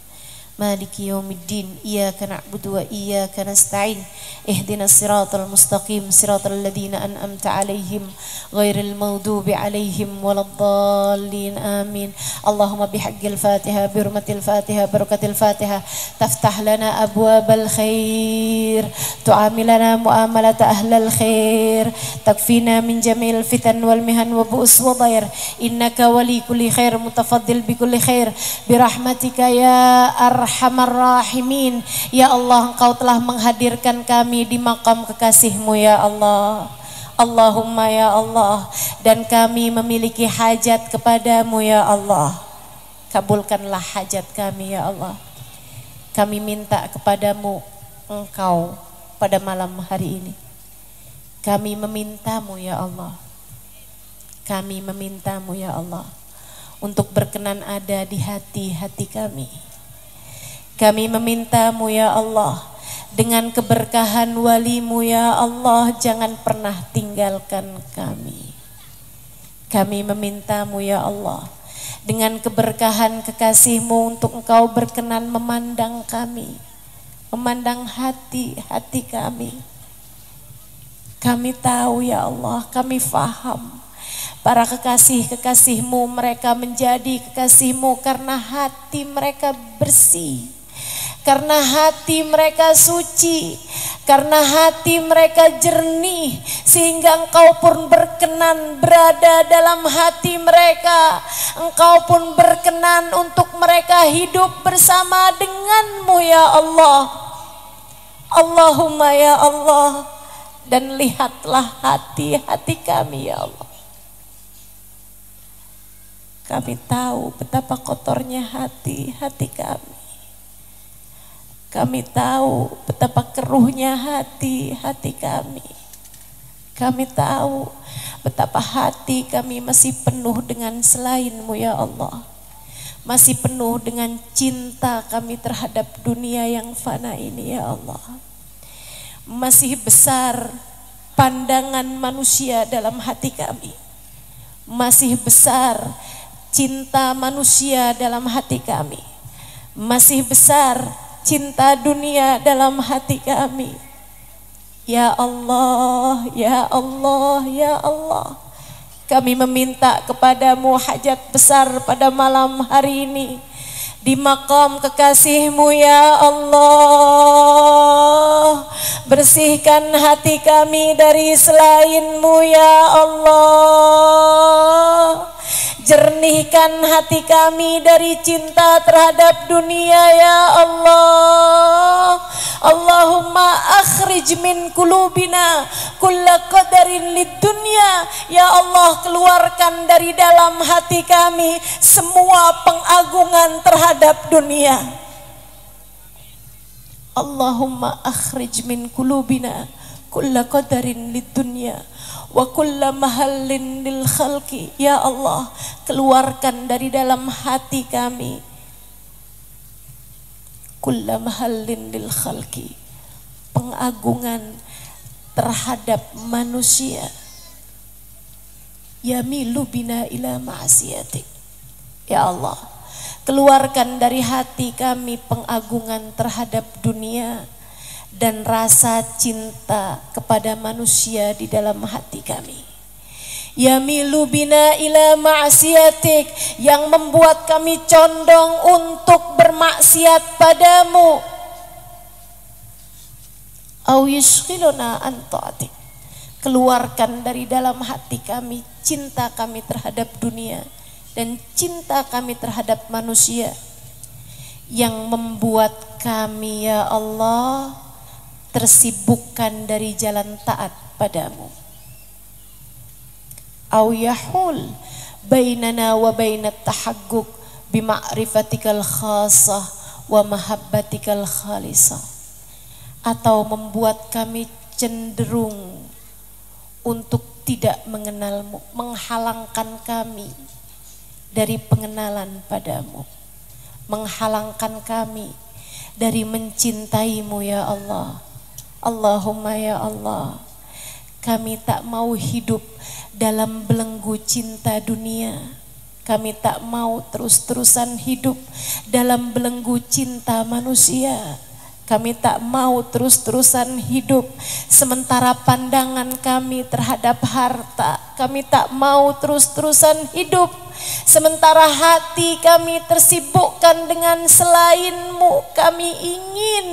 maliki yaumiddin iyyaka na'budu wa iyyaka nasta'in ihdinas siratal mustaqim siratal ladzina an'amta 'alaihim ghairil maghdubi 'alaihim waladdallin amin. Allahumma bihaqqil Fatihah bi hurmatil Fatihah barakatil Fatihah taftah lana abwabal khair tu'amilana mu'amalata ahlal khair takfina min jamil fitan wal mihan wa bu'us wa dhair innaka wali kulli khair mutafaddil bi kulli khair bi rahmatika ya arhamar rahimin. Ya Allah, Engkau telah menghadirkan kami di makam kekasih-Mu ya Allah. Allahumma ya Allah, dan kami memiliki hajat kepadamu ya Allah. Kabulkanlah hajat kami ya Allah. Kami minta kepadamu Engkau pada malam hari ini. Kami memintamu ya Allah. Kami memintamu ya Allah untuk berkenan ada di hati-hati kami. Kami memintamu ya Allah, dengan keberkahan walimu ya Allah, jangan pernah tinggalkan kami. Kami memintamu ya Allah, dengan keberkahan kekasihmu untuk Engkau berkenan memandang kami, memandang hati-hati kami. Kami tahu ya Allah, kami faham Para kekasih-kekasih-Mu, mereka menjadi kekasih-Mu karena hati mereka bersih, karena hati mereka suci, karena hati mereka jernih, sehingga Engkau pun berkenan berada dalam hati mereka. Engkau pun berkenan untuk mereka hidup bersama dengan-Mu ya Allah. Allahumma ya Allah, dan lihatlah hati-hati kami ya Allah. Kami tahu betapa kotornya hati-hati kami. Kami tahu betapa keruhnya hati-hati kami. Kami tahu betapa hati kami masih penuh dengan selain-Mu ya Allah. Masih penuh dengan cinta kami terhadap dunia yang fana ini ya Allah. Masih besar pandangan manusia dalam hati kami. Masih besar cinta manusia dalam hati kami. Masih besar cinta dunia dalam hati kami. Ya Allah, ya Allah, ya Allah, kami meminta kepadamu hajat besar pada malam hari ini di maqam kekasih-Mu ya Allah. Bersihkan hati kami dari selain-Mu ya Allah. Jernihkan hati kami dari cinta terhadap dunia ya Allah. Allahumma akhrij min qulubina kulla qadarin lid dunya. Ya Allah, keluarkan dari dalam hati kami semua pengagungan terhadap dunia. Allahumma akhrij min qulubina kulla qadarin lid dunya wa kulla mahallin lil khalqi. Ya Allah, keluarkan dari dalam hati kami kulla mahallin lil khalqi, pengagungan terhadap manusia. Yamilu bina ila ma'asiyatik. Ya Allah, keluarkan dari hati kami pengagungan terhadap dunia dan rasa cinta kepada manusia di dalam hati kami. Yamilu bina ila ma'asiyatik, yang membuat kami condong untuk bermaksiat padamu. Au yushghiluna an ta'atik, keluarkan dari dalam hati kami cinta kami terhadap dunia dan cinta kami terhadap manusia yang membuat kami ya Allah tersibukkan dari jalan taat padamu. Au yahul bainana wa bainat tahaqquq bima'rifatikal khassah wa mahabbatikal khalisah, atau membuat kami cenderung untuk tidak mengenalmu, menghalangkan kami dari pengenalan padamu, menghalangkan kami dari mencintaimu ya Allah. Allahumma ya Allah, kami tak mau hidup dalam belenggu cinta dunia. Kami tak mau terus-terusan hidup dalam belenggu cinta manusia. Kami tak mau terus-terusan hidup sementara pandangan kami terhadap harta. Kami tak mau terus-terusan hidup sementara hati kami tersibukkan dengan selain-Mu. Kami ingin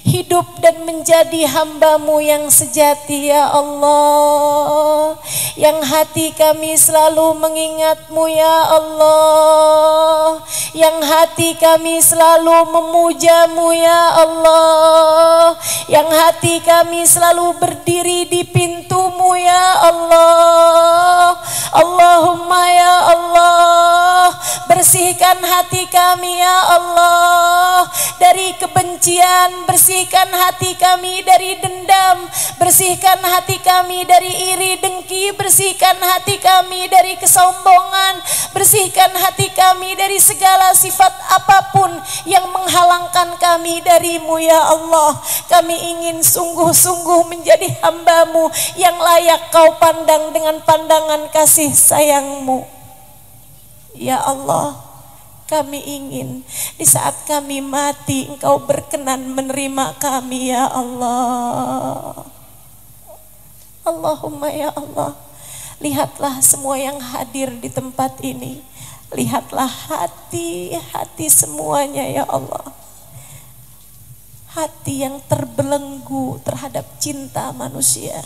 hidup dan menjadi hamba-Mu yang sejati ya Allah, yang hati kami selalu mengingat-Mu ya Allah, yang hati kami selalu memuja-Mu ya Allah, yang hati kami selalu berdiri di pintu-Mu ya Allah. Allahumma ya Allah, bersihkan hati kami ya Allah dari kebencian, bersihkan hati kami dari dendam, bersihkan hati kami dari iri dengki, bersihkan hati kami dari kesombongan, bersihkan hati kami dari segala sifat apapun yang menghalangkan kami dari-Mu ya Allah. Kami ingin sungguh-sungguh menjadi hamba-Mu yang layak Kau pandang dengan pandangan kasih sayang-Mu ya Allah. Kami ingin di saat kami mati Engkau berkenan menerima kami ya Allah. Allahumma ya Allah, Lihatlah semua yang hadir di tempat ini. Lihatlah hati-hati semuanya ya Allah. Hati yang terbelenggu terhadap cinta manusia.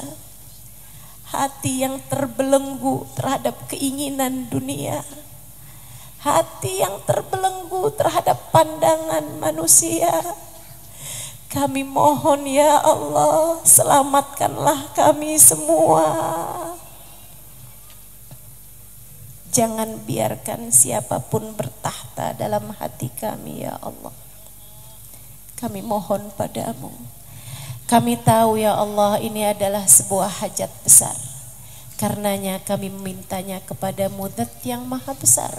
Hati yang terbelenggu terhadap keinginan dunia. Hati yang terbelenggu terhadap pandangan manusia. Kami mohon ya Allah, selamatkanlah kami semua. Jangan biarkan siapapun bertahta dalam hati kami ya Allah. Kami mohon padamu. Kami tahu ya Allah ini adalah sebuah hajat besar. Karenanya kami memintanya kepadamu Zat yang maha besar.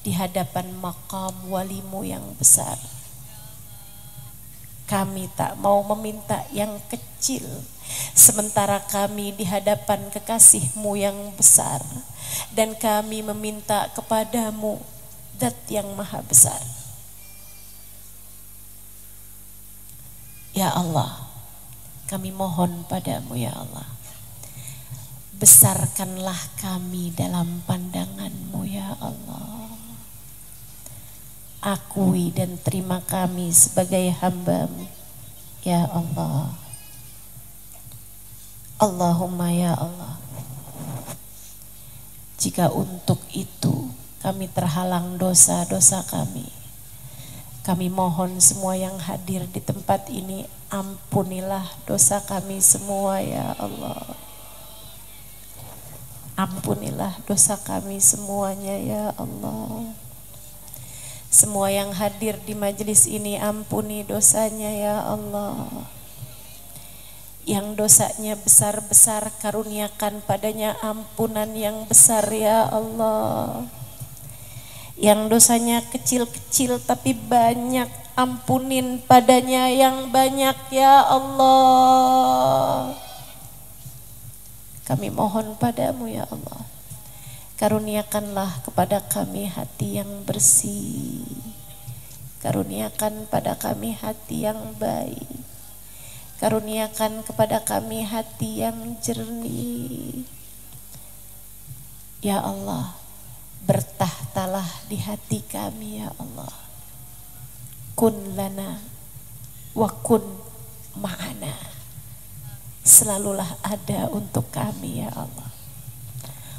Di hadapan maqam walimu yang besar. Kami tak mau meminta yang kecil. Sementara kami di hadapan kekasihmu yang besar. Dan kami meminta kepadamu Zat yang maha besar. Ya Allah, kami mohon padamu ya Allah. Besarkanlah kami dalam pandanganmu ya Allah. Akui dan terima kami sebagai hamba-Mu ya Allah. Allahumma ya Allah. Jika untuk itu kami terhalang dosa-dosa kami, kami mohon semua yang hadir di tempat ini, ampunilah dosa kami semua ya Allah. Ampunilah dosa kami semuanya ya Allah. Semua yang hadir di majelis ini ampuni dosanya ya Allah. Yang dosanya besar-besar karuniakan padanya ampunan yang besar ya Allah. Yang dosanya kecil-kecil tapi banyak, ampunin padanya yang banyak ya Allah. Kami mohon padamu ya Allah. Karuniakanlah kepada kami hati yang bersih. Karuniakan pada kami hati yang baik. Karuniakan kepada kami hati yang jernih. Ya Allah, bertahtalah di hati kami ya Allah. Kun lana wa kun ma'ana. Selalulah ada untuk kami ya Allah.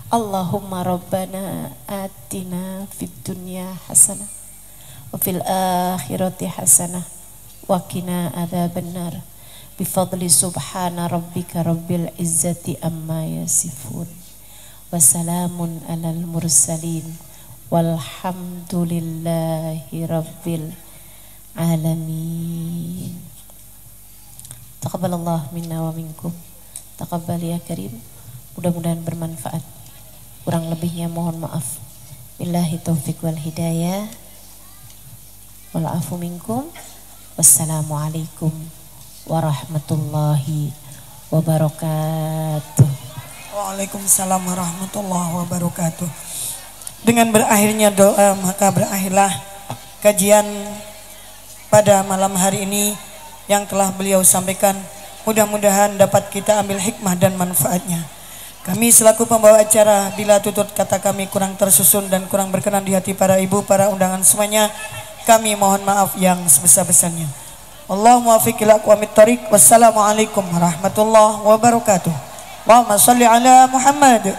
Allahumma rabbana atina fid dunya hasanah wa fil akhirati hasanah wa qina adzabannar bifadli subhana rabbika rabbil izzati amma yasifun wa salamun alal mursalin walhamdulillahi rabbil alamin. Taqabbalallah minna wa minkum. Taqabbal ya karim. Mudah-mudahan bermanfaat. Kurang lebihnya mohon maaf. Billahi taufiq wal hidayah. Wal afu minkum. Wassalamualaikum warahmatullahi wabarakatuh. Waalaikumsalam warahmatullahi wabarakatuh. Dengan berakhirnya doa maka berakhirlah kajian pada malam hari ini yang telah beliau sampaikan. Mudah-mudahan dapat kita ambil hikmah dan manfaatnya. Kami selaku pembawa acara, bila tutut kata kami kurang tersusun dan kurang berkenan di hati para ibu, para undangan semuanya, kami mohon maaf yang sebesar-besarnya. Allahumma muwaffiq ila aqwamit thariq. Wassalamualaikum warahmatullahi wabarakatuh. Allahumma shalli ala Muhammad.